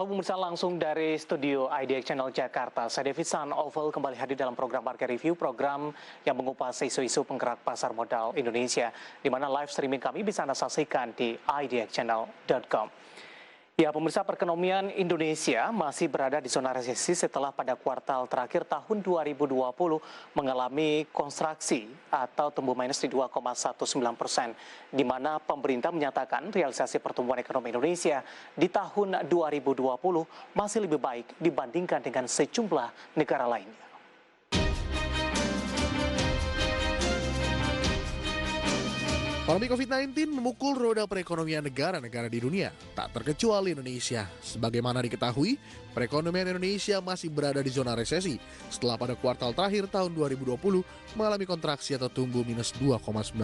Halo pemirsa, langsung dari studio IDX Channel Jakarta. Saya David San Oval kembali hadir dalam program Market Review, program yang mengupas isu-isu penggerak pasar modal Indonesia, di mana live streaming kami bisa Anda saksikan di idxchannel.com. Ya, pemirsa, perekonomian Indonesia masih berada di zona resesi setelah pada kuartal terakhir tahun 2020 mengalami kontraksi atau tumbuh minus di 2,19%, di mana pemerintah menyatakan realisasi pertumbuhan ekonomi Indonesia di tahun 2020 masih lebih baik dibandingkan dengan sejumlah negara lainnya. Pandemi COVID-19 memukul roda perekonomian negara-negara di dunia, tak terkecuali Indonesia. Sebagaimana diketahui, perekonomian Indonesia masih berada di zona resesi setelah pada kuartal terakhir tahun 2020 mengalami kontraksi atau tumbuh minus 2,19%.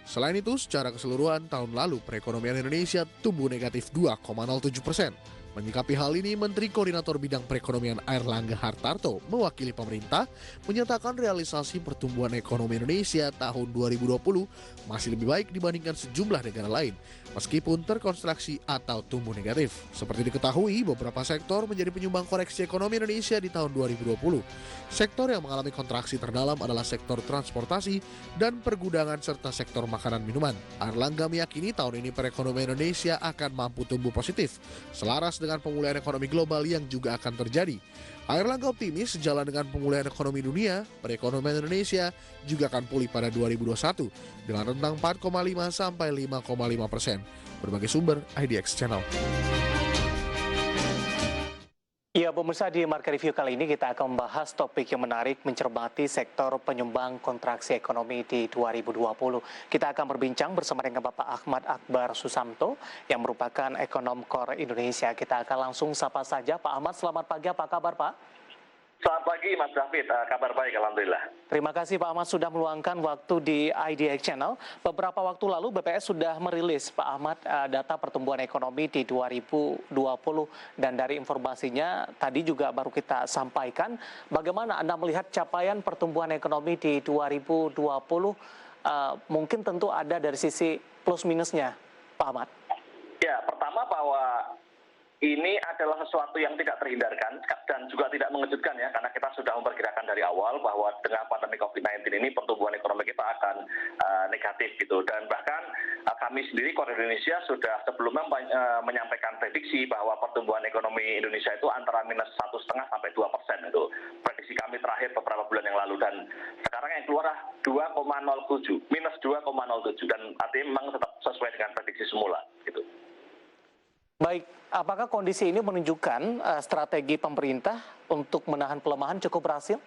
Selain itu, secara keseluruhan tahun lalu perekonomian Indonesia tumbuh negatif 2,07%. Menyikapi hal ini, Menteri Koordinator Bidang Perekonomian Airlangga Hartarto mewakili pemerintah menyatakan realisasi pertumbuhan ekonomi Indonesia tahun 2020 masih lebih baik dibandingkan sejumlah negara lain, meskipun terkonstruksi atau tumbuh negatif. Seperti diketahui, beberapa sektor menjadi penyumbang koreksi ekonomi Indonesia di tahun 2020. Sektor yang mengalami kontraksi terdalam adalah sektor transportasi dan pergudangan serta sektor makanan minuman. Airlangga meyakini tahun ini perekonomian Indonesia akan mampu tumbuh positif, selaras dengan pemulihan ekonomi global yang juga akan terjadi. Airlangga optimis sejalan dengan pemulihan ekonomi dunia, perekonomian Indonesia juga akan pulih pada 2021 dengan rentang 4,5 sampai 5,5%. Berbagai sumber IDX Channel. Ya, pemirsa, di Market Review kali ini kita akan membahas topik yang menarik mencermati sektor penyumbang kontraksi ekonomi di 2020. Kita akan berbincang bersama dengan Bapak Ahmad Akbar Susamto yang merupakan ekonom core Indonesia. Kita akan langsung sapa saja. Pak Ahmad, selamat pagi. Apa kabar, Pak? Selamat pagi Mas David, kabar baik Alhamdulillah. Terima kasih Pak Ahmad sudah meluangkan waktu di IDX Channel. Beberapa waktu lalu BPS sudah merilis Pak Ahmad data pertumbuhan ekonomi di 2020 dan dari informasinya tadi juga baru kita sampaikan. Bagaimana Anda melihat capaian pertumbuhan ekonomi di 2020? Mungkin tentu ada dari sisi plus minusnya, Pak Ahmad. Ya, pertama bahwa ini adalah sesuatu yang tidak terhindarkan dan juga tidak mengejutkan ya, karena kita sudah memperkirakan dari awal bahwa dengan pandemi COVID-19 ini pertumbuhan ekonomi kita akan negatif gitu. Dan bahkan kami sendiri Core Indonesia sudah sebelumnya menyampaikan prediksi bahwa pertumbuhan ekonomi Indonesia itu antara minus 1,5 sampai 2% itu. Prediksi kami terakhir beberapa bulan yang lalu, dan sekarang yang keluar 2,07, minus 2,07, dan artinya memang tetap sesuai dengan prediksi semula gitu. Baik, apakah kondisi ini menunjukkan strategi pemerintah untuk menahan pelemahan cukup berhasil?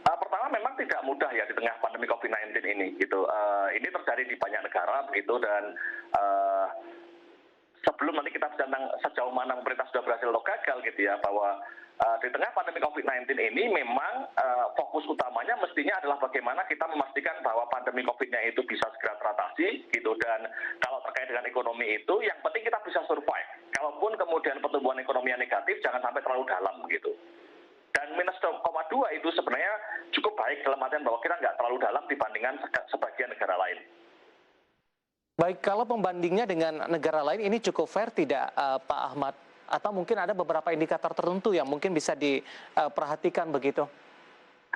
Pertama memang tidak mudah ya di tengah pandemi COVID-19 ini gitu. Ini terjadi di banyak negara begitu, dan sebelum nanti kita bicara tentang sejauh mana pemerintah sudah berhasil atau gagal gitu ya, bahwa di tengah pandemi COVID-19 ini memang fokus utamanya mestinya adalah bagaimana kita memastikan bahwa pandemi COVID-nya itu bisa segera teratasi gitu. Dan kalau terkait dengan ekonomi itu, yang penting kita bisa survive. Kalaupun kemudian pertumbuhan ekonomi yang negatif, jangan sampai terlalu dalam gitu. Dan minus 2,2 itu sebenarnya cukup baik dalam artian bahwa kita nggak terlalu dalam dibandingkan sebagian negara lain. Baik, kalau pembandingnya dengan negara lain ini cukup fair tidak, Pak Ahmad? Atau mungkin ada beberapa indikator tertentu yang mungkin bisa diperhatikan begitu?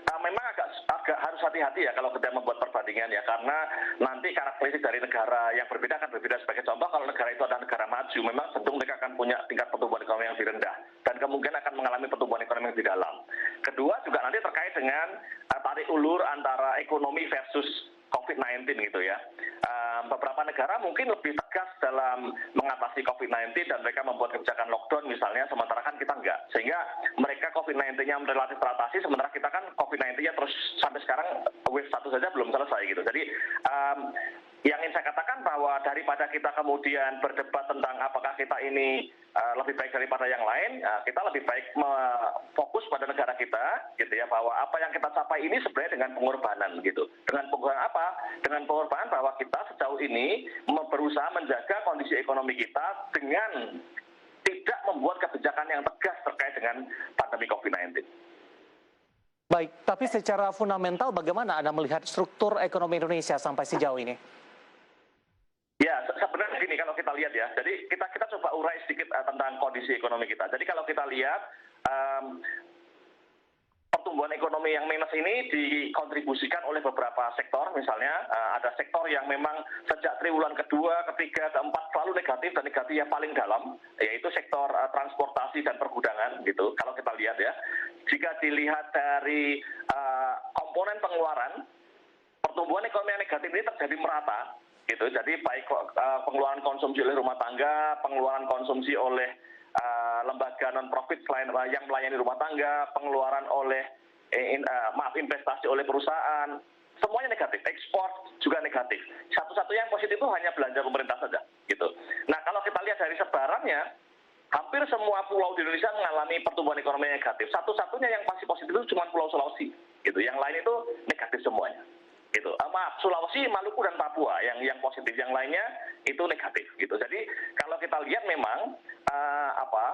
Memang agak harus hati-hati ya kalau kita membuat perbandingan ya, karena nanti karakteristik dari negara yang berbeda akan berbeda. Sebagai contoh, kalau negara itu adalah negara maju, memang tentu mereka akan punya tingkat pertumbuhan ekonomi yang lebih rendah dan kemungkinan akan mengalami pertumbuhan ekonomi yang lebih dalam. Kedua juga nanti terkait dengan tarik ulur antara ekonomi versus COVID-19 gitu ya. Beberapa negara mungkin lebih tegas dalam mengatasi COVID-19 dan mereka membuat kebijakan lockdown misalnya, sementara kan kita enggak. Sehingga mereka COVID-19-nya relatif teratasi, sementara kita kan COVID-19-nya terus sampai sekarang wave 1 saja belum selesai gitu. Jadi yang ingin saya katakan bahwa daripada kita kemudian berdebat tentang apakah kita ini lebih baik daripada yang lain, kita lebih baik fokus pada negara kita gitu ya, bahwa apa yang kita capai ini sebenarnya dengan pengorbanan gitu. Dengan pengorbanan apa? Dengan pengorbanan bahwa kita sejauh ini berusaha menjaga kondisi ekonomi kita dengan tidak membuat kebijakan yang tegas terkait dengan pandemi COVID-19. Baik, tapi secara fundamental bagaimana Anda melihat struktur ekonomi Indonesia sampai sejauh ini? Ya, sebenarnya gini, kalau kita lihat ya, jadi kita coba urai sedikit tentang kondisi ekonomi kita. Jadi kalau kita lihat pertumbuhan ekonomi yang minus ini dikontribusikan oleh beberapa sektor, misalnya ada sektor yang memang sejak triwulan kedua, ketiga, keempat selalu negatif dan negatif yang paling dalam, yaitu sektor transportasi dan pergudangan gitu. Kalau kita lihat ya, jika dilihat dari komponen pengeluaran, pertumbuhan ekonomi yang negatif ini terjadi merata gitu. Jadi baik pengeluaran konsumsi oleh rumah tangga, pengeluaran konsumsi oleh lembaga non-profit selain yang melayani rumah tangga, pengeluaran oleh investasi oleh perusahaan, semuanya negatif. Ekspor juga negatif. Satu-satunya yang positif itu hanya belanja pemerintah saja gitu. Nah, kalau kita lihat dari sebarannya, hampir semua pulau di Indonesia mengalami pertumbuhan ekonomi negatif. Satu-satunya yang masih positif itu cuma Pulau Sulawesi gitu. Yang lain itu negatif semuanya. Gitu. Maaf, Sulawesi, Maluku dan Papua yang positif, yang lainnya itu negatif gitu. Jadi kalau kita lihat memang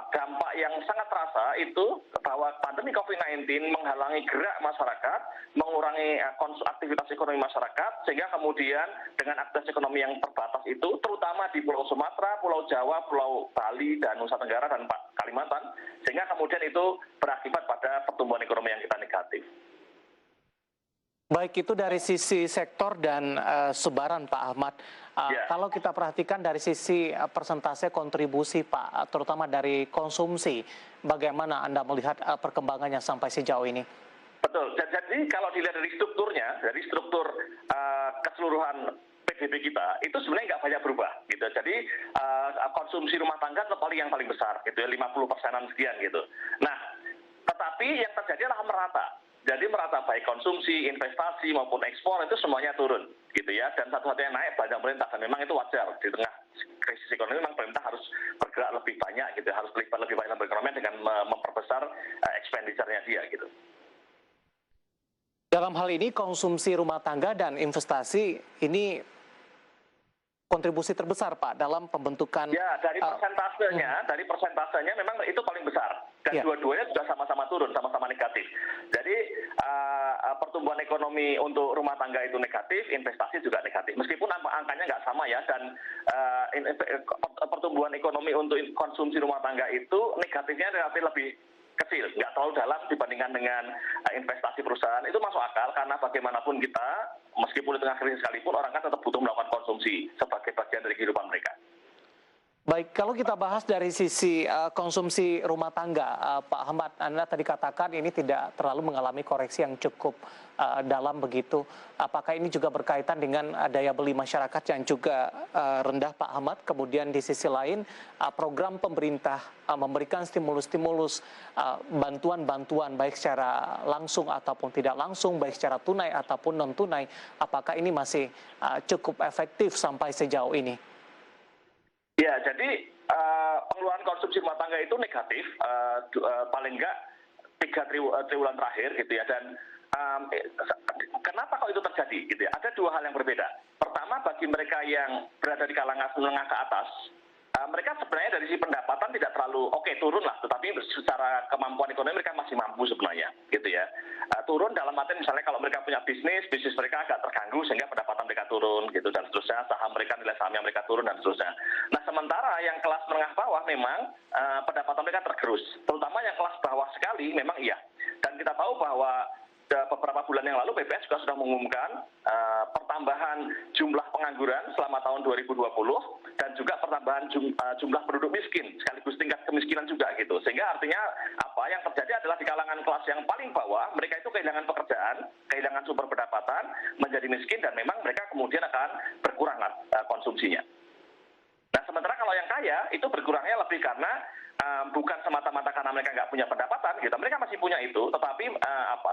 dampak yang sangat terasa itu bahwa pandemi COVID-19 menghalangi gerak masyarakat, mengurangi aktivitas ekonomi masyarakat, sehingga kemudian dengan aktivitas ekonomi yang terbatas itu, terutama di Pulau Sumatera, Pulau Jawa, Pulau Bali, dan Nusa Tenggara, dan Kalimantan, sehingga kemudian itu berakibat pada pertumbuhan ekonomi yang kita negatif. Baik, itu dari sisi sektor dan sebaran, Pak Ahmad. Kalau kita perhatikan dari sisi persentase kontribusi, Pak, terutama dari konsumsi, bagaimana Anda melihat perkembangannya sampai sejauh ini? Betul. Jadi kalau dilihat dari strukturnya, dari struktur keseluruhan PDB kita, itu sebenarnya nggak banyak berubah gitu. Jadi konsumsi rumah tangga tetap yang paling besar gitu ya, 50%-an sekian gitu. Nah, tetapi yang terjadi adalah merata. Jadi merata baik konsumsi, investasi maupun ekspor itu semuanya turun gitu ya. Dan satu-satunya naik belanja pemerintah, dan memang itu wajar di tengah krisis ekonomi. Memang pemerintah harus bergerak lebih banyak gitu, harus lebih banyak dalam perekonomian dengan memperbesar expenditure-nya dia gitu. Dalam hal ini konsumsi rumah tangga dan investasi ini kontribusi terbesar, Pak, dalam pembentukan. Ya, dari persentasenya memang itu paling besar. Dan dua-duanya juga sama-sama turun, sama-sama negatif. Jadi pertumbuhan ekonomi untuk rumah tangga itu negatif, investasi juga negatif. Meskipun angkanya nggak sama ya, dan pertumbuhan ekonomi untuk konsumsi rumah tangga itu negatifnya relatif lebih kecil, nggak terlalu dalam dibandingkan dengan investasi perusahaan. Itu masuk akal karena bagaimanapun kita, meskipun di tengah krisis sekalipun, orang kan tetap butuh melakukan konsumsi sebagai bagian dari kehidupan mereka. Baik, kalau kita bahas dari sisi konsumsi rumah tangga, Pak Ahmad, Anda tadi katakan ini tidak terlalu mengalami koreksi yang cukup dalam begitu. Apakah ini juga berkaitan dengan daya beli masyarakat yang juga rendah, Pak Ahmad? Kemudian di sisi lain, program pemerintah memberikan stimulus-stimulus, bantuan-bantuan baik secara langsung ataupun tidak langsung, baik secara tunai ataupun non-tunai. Apakah ini masih cukup efektif sampai sejauh ini? Ya, jadi pengeluaran konsumsi rumah tangga itu negatif, paling enggak 3 triwulan terakhir gitu ya. Dan kenapa kok itu terjadi gitu ya? Ada dua hal yang berbeda. Pertama, bagi mereka yang berada di kalangan menengah ke atas, mereka sebenarnya dari sisi pendapatan tidak terlalu turun lah, tetapi secara kemampuan ekonomi mereka masih mampu sebenarnya gitu ya. Turun dalam arti misalnya kalau mereka punya bisnis mereka agak terganggu sehingga pendapatan mereka turun gitu dan seterusnya, nilai sahamnya mereka turun dan seterusnya. Nah, sementara yang kelas menengah bawah memang pendapatan mereka tergerus, terutama yang kelas bawah sekali memang iya. Dan kita tahu bahwa beberapa bulan yang lalu BPS juga sudah mengumumkan pertambahan jumlah pengangguran selama tahun 2020 dan juga pertambahan jumlah penduduk miskin sekaligus tingkat kemiskinan juga gitu. Sehingga artinya apa yang terjadi adalah di kalangan kelas yang paling bawah mereka itu kehilangan pekerjaan, kehilangan sumber pendapatan, menjadi miskin, dan memang mereka kemudian akan berkurang konsumsinya. Nah, sementara kalau yang kaya itu berkurangnya lebih karena bukan semata-mata karena mereka nggak punya pendapatan gitu, mereka masih punya itu, tetapi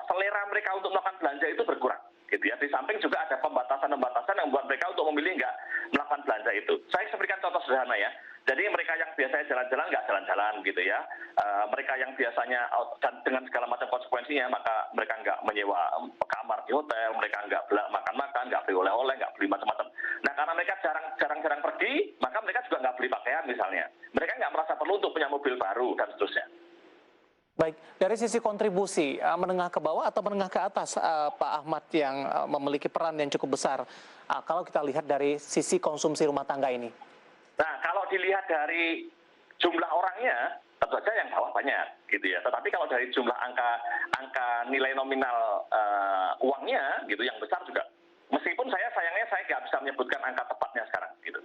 selera mereka untuk melakukan belanja itu berkurang gitu ya. Di samping juga ada pembatasan-pembatasan yang membuat mereka untuk memilih nggak melakukan belanja itu. Saya berikan contoh sederhana ya. Jadi mereka yang biasanya jalan-jalan nggak jalan-jalan gitu ya. Mereka yang biasanya dengan segala macam konsekuensinya, maka mereka nggak menyewa kamar di hotel, mereka nggak makan-makan, nggak beli oleh-oleh, nggak beli macam-macam. Nah, karena mereka jarang-jarang pergi, maka mereka juga nggak beli pakaian misalnya. Mereka nggak merasa perlu untuk punya mobil baru dan seterusnya. Baik, dari sisi kontribusi menengah ke bawah atau menengah ke atas, Pak Ahmad, yang memiliki peran yang cukup besar kalau kita lihat dari sisi konsumsi rumah tangga ini? Nah, kalau dilihat dari jumlah orangnya, tentu saja yang bawah banyak, gitu ya. Tetapi kalau dari jumlah angka nilai nominal uangnya, gitu, yang besar juga. Meskipun sayangnya saya nggak bisa menyebutkan angka tepatnya sekarang, gitu.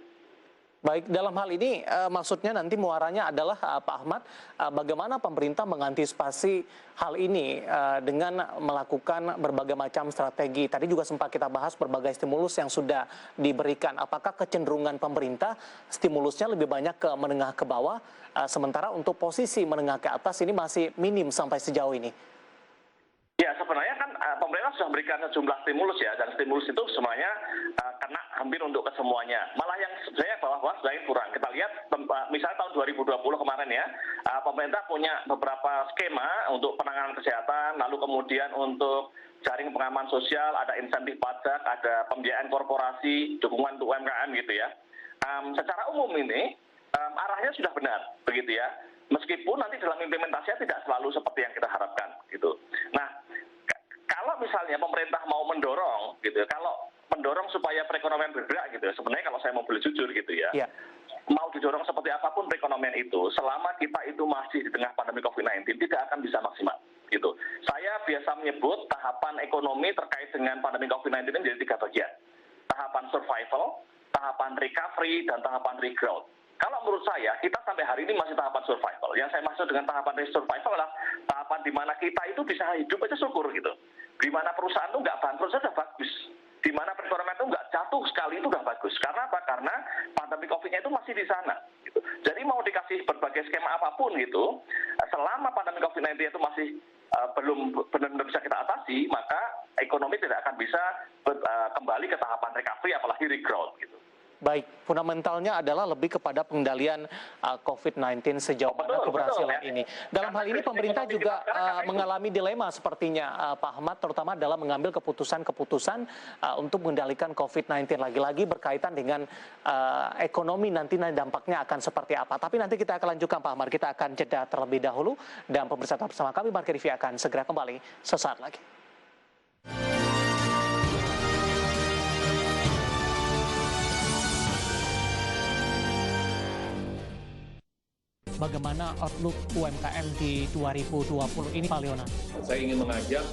Baik, dalam hal ini maksudnya nanti muaranya adalah Pak Ahmad, bagaimana pemerintah mengantisipasi hal ini dengan melakukan berbagai macam strategi. Tadi juga sempat kita bahas berbagai stimulus yang sudah diberikan. Apakah kecenderungan pemerintah stimulusnya lebih banyak ke menengah ke bawah, sementara untuk posisi menengah ke atas ini masih minim sampai sejauh ini? Ya, sebenarnya kan pemerintah sudah memberikan sejumlah stimulus ya, dan stimulus itu semuanya kena hampir untuk kesemuanya. Malah yang sebenarnya bawah-bawah sebenarnya kurang. Kita lihat misalnya tahun 2020 kemarin ya, pemerintah punya beberapa skema untuk penanganan kesehatan, lalu kemudian untuk jaring pengaman sosial, ada insentif pajak, ada pembiayaan korporasi, dukungan untuk UMKM gitu ya. Secara umum ini arahnya sudah benar, begitu ya. Meskipun nanti dalam implementasinya tidak selalu seperti yang kita harapkan, gitu. Nah, kalau misalnya pemerintah mau mendorong, gitu, kalau mendorong supaya perekonomian bergerak, gitu, sebenarnya kalau saya mau boleh jujur, gitu ya, mau didorong seperti apapun perekonomian itu, selama kita itu masih di tengah pandemi COVID-19, tidak akan bisa maksimal, gitu. Saya biasa menyebut tahapan ekonomi terkait dengan pandemi COVID-19 ini menjadi 3 bagian. Tahapan survival, tahapan recovery, dan tahapan regrowth. Kalau menurut saya, kita sampai hari ini masih tahapan survival. Yang saya maksud dengan tahapan survival adalah tahapan di mana kita itu bisa hidup aja syukur gitu. Di mana perusahaan itu nggak bangkrut saja bagus. Di mana perekonomian itu nggak jatuh sekali itu udah bagus. Karena apa? Karena pandemi COVID-nya itu masih di sana. Gitu. Jadi mau dikasih berbagai skema apapun gitu, selama pandemi COVID-19 itu masih belum benar-benar bisa kita atasi, maka ekonomi tidak akan bisa kembali ke tahapan recovery, apalagi regrowth gitu. Baik, fundamentalnya adalah lebih kepada pengendalian COVID-19 sejauh mana keberhasilan ini. Dalam hal ini pemerintah juga mengalami dilema sepertinya Pak Ahmad, terutama dalam mengambil keputusan-keputusan untuk mengendalikan COVID-19. Lagi-lagi berkaitan dengan ekonomi nanti dampaknya akan seperti apa. Tapi nanti kita akan lanjutkan Pak Ahmad, kita akan jeda terlebih dahulu. Dan pemirsa bersama kami, Market Review akan segera kembali sesaat lagi. Bagaimana outlook UMKM di 2020 ini, Pak Leona? Saya ingin mengajak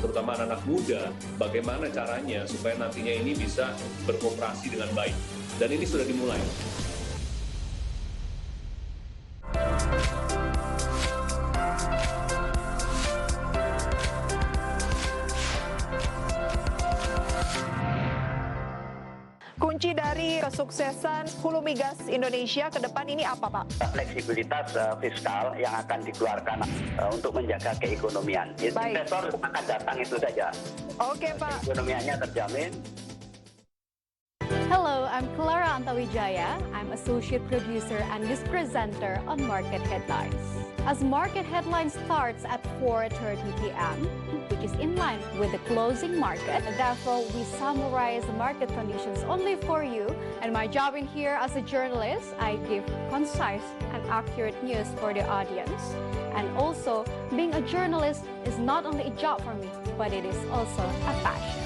terutama anak-anak muda bagaimana caranya supaya nantinya ini bisa berkooperasi dengan baik. Dan ini sudah dimulai. Kunci dari kesuksesan Hulu Migas Indonesia ke depan ini apa, Pak? Fleksibilitas fiskal yang akan dikeluarkan untuk menjaga keekonomian. Investor akan datang itu saja. Oke, Pak. Ekonomiannya terjamin. Hello, I'm Clara Antawijaya. I'm Associate Producer and News Presenter on Market Headlines. As Market Headlines starts at 4:30 p.m., which is in line with the closing market, therefore we summarize the market conditions only for you. And my job in here as a journalist, I give concise and accurate news for the audience. And also, being a journalist is not only a job for me, but it is also a passion.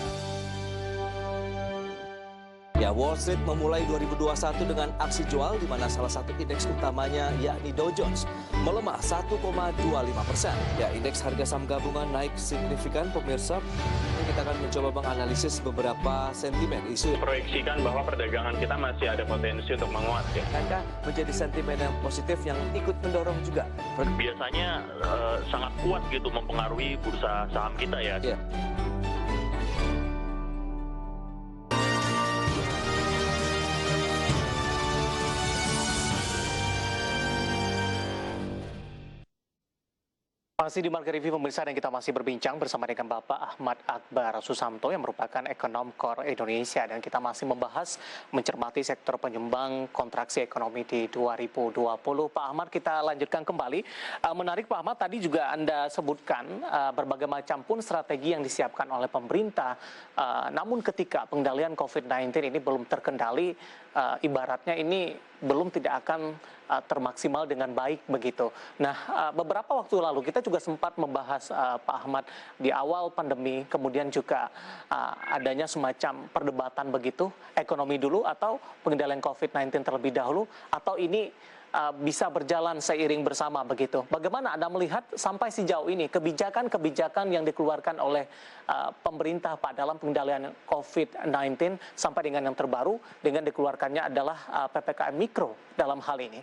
Ya, Wall Street memulai 2021 dengan aksi jual di mana salah satu indeks utamanya yakni Dow Jones melemah 1,25%. Ya, indeks harga saham gabungan naik signifikan pemirsa. Kita akan mencoba menganalisis beberapa sentimen isu. Proyeksikan bahwa perdagangan kita masih ada potensi untuk menguat ya. Akankah menjadi sentimen yang positif yang ikut mendorong juga? Biasanya sangat kuat gitu mempengaruhi bursa saham kita ya. Ya. Masih di Market Review pemirsa, dan kita masih berbincang bersama dengan Bapak Ahmad Akbar Susamto yang merupakan ekonom core Indonesia, dan kita masih membahas mencermati sektor penyumbang kontraksi ekonomi di 2020. Pak Ahmad, kita lanjutkan kembali. Menarik Pak Ahmad, tadi juga Anda sebutkan berbagai macam pun strategi yang disiapkan oleh pemerintah, namun ketika pengendalian COVID-19 ini belum terkendali, ibaratnya ini belum tidak akan termaksimal dengan baik begitu. Nah, beberapa waktu lalu kita juga sempat membahas Pak Ahmad di awal pandemi, kemudian juga adanya semacam perdebatan begitu, ekonomi dulu atau pengendalian COVID-19 terlebih dahulu, atau ini bisa berjalan seiring bersama begitu. Bagaimana Anda melihat sampai sejauh ini kebijakan-kebijakan yang dikeluarkan oleh pemerintah Pak dalam pengendalian COVID-19 sampai dengan yang terbaru dengan dikeluarkannya adalah PPKM Mikro dalam hal ini?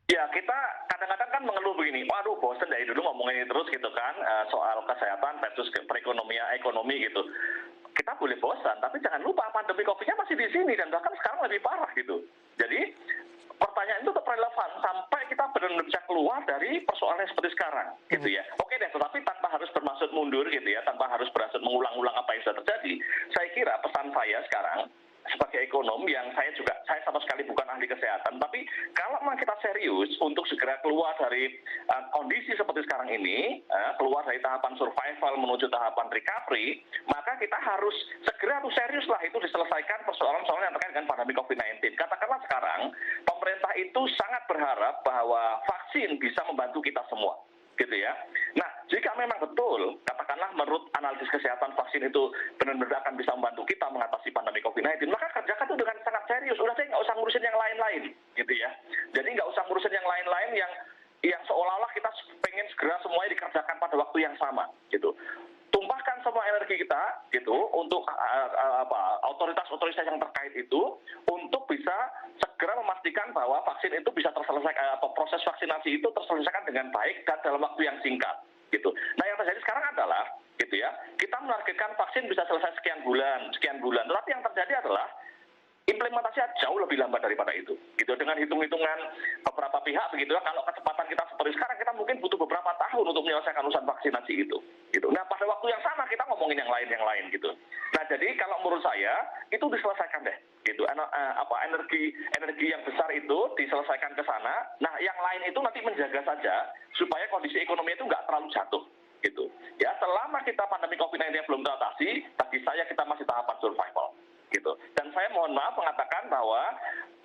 Ya, kita kadang-kadang kan mengeluh begini, waduh bosen dari dulu ngomongin ini terus gitu kan, soal kesehatan versus perekonomian, ekonomi gitu. Kita boleh bosan, tapi jangan lupa pandemi COVID-nya masih di sini dan bahkan sekarang lebih parah gitu. Jadi pertanyaan itu tetap relevan sampai kita benar-benar bisa keluar dari persoalan seperti sekarang, gitu ya. Oke deh, tetapi tanpa harus bermaksud mundur, gitu ya, tanpa harus bermaksud mengulang-ulang apa yang sudah terjadi. Saya kira pesan saya sekarang sebagai ekonom yang saya sama sekali bukan ahli kesehatan, tapi kalau memang kita serius untuk segera keluar dari kondisi seperti sekarang ini, keluar dari tahapan survival menuju tahapan recovery, maka kita harus segera tuh serius lah itu diselesaikan persoalan-persoalan yang terkait dengan pandemi COVID-19. Katakanlah sekarang pemerintah itu sangat berharap bahwa vaksin bisa membantu kita semua, gitu ya. Nah, jika memang betul, katakanlah menurut analisis kesehatan vaksin itu benar-benar akan bisa membantu kita mengatasi pandemi COVID-19, maka kerjakan itu dengan sangat serius. Udah deh, nggak usah ngurusin yang lain-lain, gitu ya. Jadi nggak usah ngurusin yang lain-lain yang seolah-olah kita pengen segera semuanya dikerjakan pada waktu yang sama, gitu. Tumpahkan semua energi kita, gitu, untuk otoritas-otoritas yang terkait itu, untuk bisa segera memastikan bahwa vaksin itu bisa terselesaikan, proses vaksinasi itu terselesaikan dengan baik dan dalam waktu yang singkat, gitu. Nah, yang terjadi sekarang adalah, gitu ya, kita menargetkan vaksin bisa selesai sekian bulan, tetapi yang terjadi adalah implementasinya jauh lebih lambat daripada itu, gitu. Dengan hitung-hitungan beberapa pihak, begitu ya, kalau kecepatan kita seperti sekarang, kita mungkin butuh beberapa tahun untuk menyelesaikan urusan vaksinasi itu, gitu. Nah, pada waktu yang sama kita ngomongin yang lain, gitu. Nah, jadi kalau menurut saya itu diselesaikan deh, gitu. Energi yang besar itu diselesaikan ke sana. Nah, yang lain itu nanti menjaga saja supaya kondisi ekonomi itu nggak terlalu jatuh, gitu. Ya, selama kita pandemi COVID-19 belum teratasi, bagi saya kita masih tahapan survival, gitu. Dan saya mohon maaf mengatakan bahwa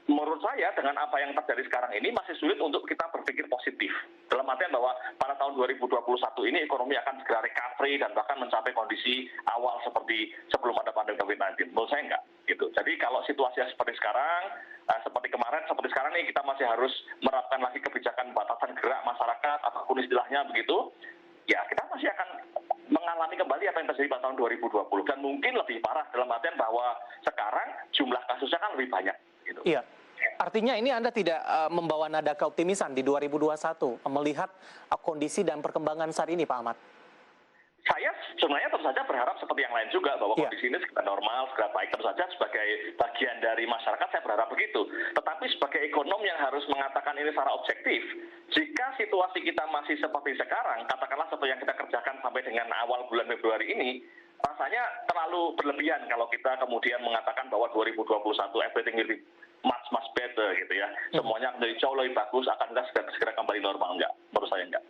menurut saya dengan apa yang terjadi sekarang ini masih sulit untuk kita berpikir positif. Dalam artian bahwa pada tahun 2021 ini ekonomi akan segera recovery dan bahkan mencapai kondisi awal seperti sebelum ada pandemi COVID-19. Menurut saya enggak, gitu. Jadi kalau situasinya seperti sekarang, seperti kemarin, seperti sekarang ini kita masih harus menerapkan lagi kebijakan batasan gerak masyarakat, apapun istilahnya begitu, ya kita masih akan mengalami kembali apa yang terjadi pada tahun 2020 dan mungkin lebih parah dalam artian bahwa sekarang jumlah kasusnya kan lebih banyak, gitu. Iya. Artinya ini Anda tidak membawa nada keoptimisan di 2021 melihat kondisi dan perkembangan saat ini, Pak Ahmad? Saya sebenarnya tentu saja berharap seperti yang lain juga bahwa kondisi ini segera normal, segera baik. Tentu saja sebagai bagian dari masyarakat saya berharap begitu. Tetapi sebagai ekonom yang harus mengatakan ini secara objektif, jika situasi kita masih seperti sekarang, katakanlah seperti yang kita kerjakan sampai dengan awal bulan Februari ini, rasanya terlalu berlebihan kalau kita kemudian mengatakan bahwa 2021 everything will be much better, gitu ya. Semuanya akan jadi jauh lebih bagus, akan segera kembali normal. Enggak, menurut saya enggak.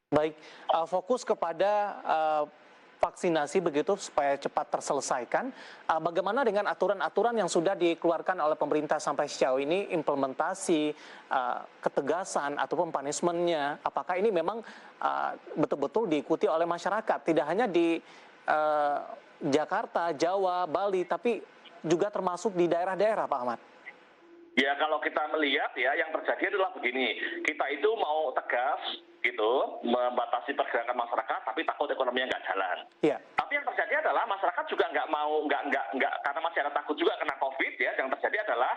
Baik, fokus kepada vaksinasi begitu supaya cepat terselesaikan. Bagaimana dengan aturan-aturan yang sudah dikeluarkan oleh pemerintah sampai sejauh ini, implementasi, ketegasan ataupun punishment-nya, apakah ini memang betul-betul diikuti oleh masyarakat? Tidak hanya di Jakarta, Jawa, Bali, tapi juga termasuk di daerah-daerah, Pak Ahmad. Ya, kalau kita melihat ya, yang terjadi adalah begini, kita itu mau tegas gitu, membatasi pergerakan masyarakat, tapi takut ekonominya nggak jalan. Iya. Tapi yang terjadi adalah masyarakat juga nggak mau, karena masih ada takut juga kena COVID ya. Yang terjadi adalah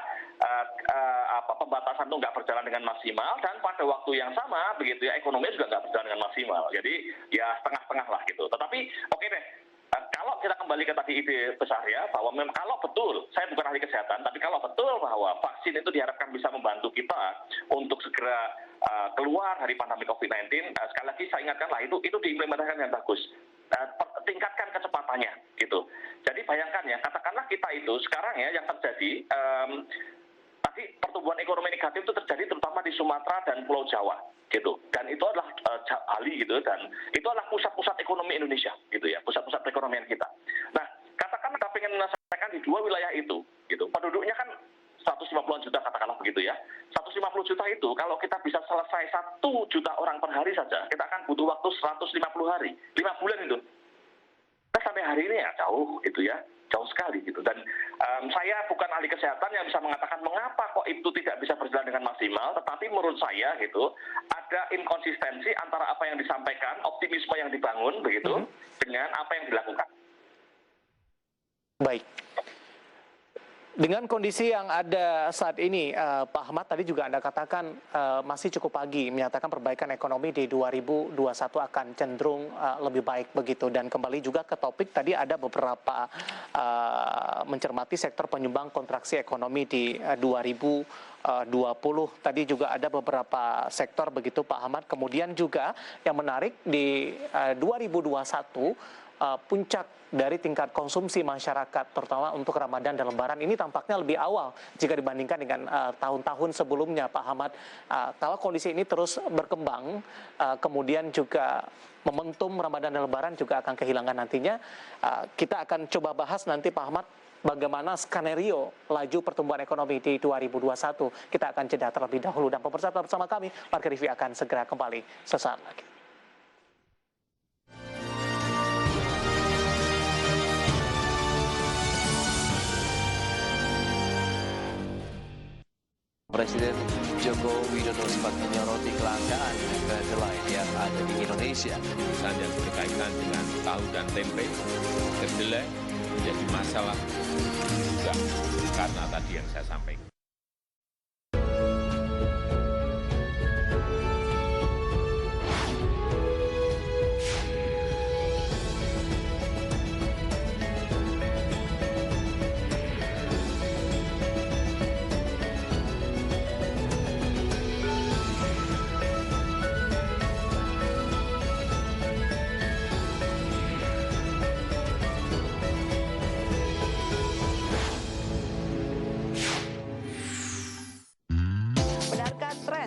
pembatasan itu nggak berjalan dengan maksimal dan pada waktu yang sama begitu ya, ekonominya juga nggak berjalan dengan maksimal. Jadi ya setengah-setengah lah gitu. Tetapi oke deh. Kalau kita kembali ke tadi ide besar ya, bahwa memang kalau betul, saya bukan ahli kesehatan, tapi kalau betul bahwa vaksin itu diharapkan bisa membantu kita untuk segera keluar dari pandemi COVID-19, sekali lagi saya ingatkanlah itu diimplementasikan dengan bagus. Tingkatkan kecepatannya, gitu. Jadi bayangkan ya, katakanlah kita itu sekarang ya yang terjadi, tadi pertumbuhan ekonomi negatif itu terjadi terutama di Sumatera dan Pulau Jawa, gitu. Dan itu adalah Bali gitu, dan itu adalah pusat-pusat ekonomi Indonesia, gitu ya, pusat-pusat perekonomian kita. Nah, katakan kita ingin menyelesaikan di dua wilayah itu, gitu. Penduduknya kan 150-an juta katakan. juta itu, kalau kita bisa selesai 1 juta orang per hari saja, kita akan butuh waktu 150 hari, 5 bulan itu. Nah, sampai hari ini ya jauh gitu ya, jauh sekali gitu. Dan saya bukan ahli kesehatan yang bisa mengatakan mengapa kok itu tidak bisa berjalan dengan maksimal, tetapi menurut saya gitu ada inkonsistensi antara apa yang disampaikan, optimisme yang dibangun begitu, dengan apa yang dilakukan. Baik. Dengan kondisi yang ada saat ini, Pak Ahmad, tadi juga Anda katakan masih cukup pagi, menyatakan perbaikan ekonomi di 2021 akan cenderung lebih baik begitu. Dan kembali juga ke topik, tadi ada beberapa mencermati sektor penyumbang kontraksi ekonomi di 2020. Tadi juga ada beberapa sektor begitu, Pak Ahmad. Kemudian juga yang menarik di 2021, puncak dari tingkat konsumsi masyarakat, terutama untuk Ramadan dan Lebaran, ini tampaknya lebih awal jika dibandingkan dengan tahun-tahun sebelumnya, Pak Ahmad. Kalau kondisi ini terus berkembang, kemudian juga momentum Ramadan dan Lebaran juga akan kehilangan nantinya, kita akan coba bahas nanti, Pak Ahmad, bagaimana skenario laju pertumbuhan ekonomi di 2021. Kita akan jeda terlebih dahulu, dan pemirsa bersama kami, Market Review akan segera kembali sesaat lagi. Presiden Joko Widodo sempat menyoroti kelangkaan kedelai yang ada di Indonesia. Urusan yang berkaitan dengan tahu dan tempe, kedelai menjadi masalah juga karena tadi yang saya sampaikan.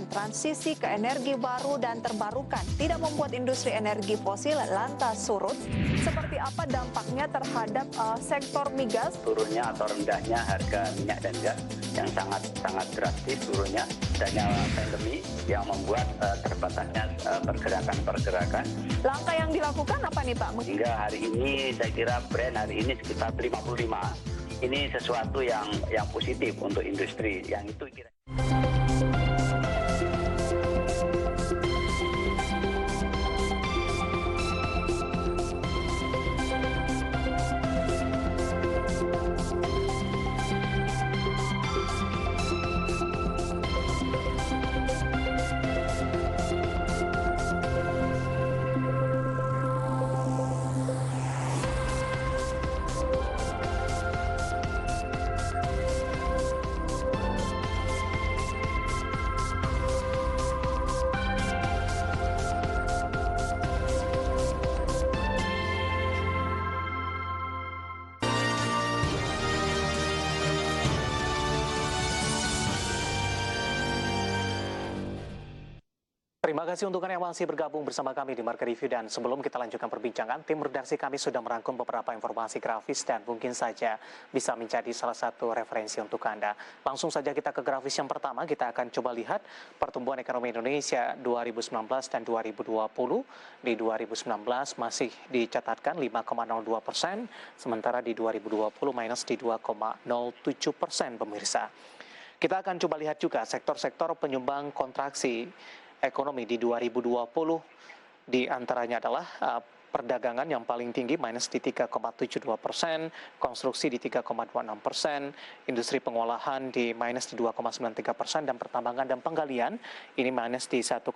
Transisi ke energi baru dan terbarukan tidak membuat industri energi fosil lantas surut. Seperti apa dampaknya terhadap sektor migas? Turunnya atau rendahnya harga minyak dan gas yang sangat drastis turunnya, adanya pandemi yang membuat terbatasnya pergerakan. Langkah yang dilakukan apa nih, Pak? Hingga hari ini saya kira Brent hari ini sekitar 55. Ini sesuatu yang positif untuk industri yang itu kira. Terima kasih untuk Anda yang masih bergabung bersama kami di Market Review, dan sebelum kita lanjutkan perbincangan, tim redaksi kami sudah merangkum beberapa informasi grafis dan mungkin saja bisa menjadi salah satu referensi untuk Anda. Langsung saja kita ke grafis yang pertama, kita akan coba lihat pertumbuhan ekonomi Indonesia 2019 dan 2020. Di 2019 masih dicatatkan 5,02%, sementara di 2020 minus di 2,07%, pemirsa. Kita akan coba lihat juga sektor-sektor penyumbang kontraksi ekonomi di 2020, di antaranya adalah perdagangan yang paling tinggi minus di 3,72%, konstruksi di 3,26%, industri pengolahan di minus di 2,93%, dan pertambangan dan penggalian ini minus di 1,95%,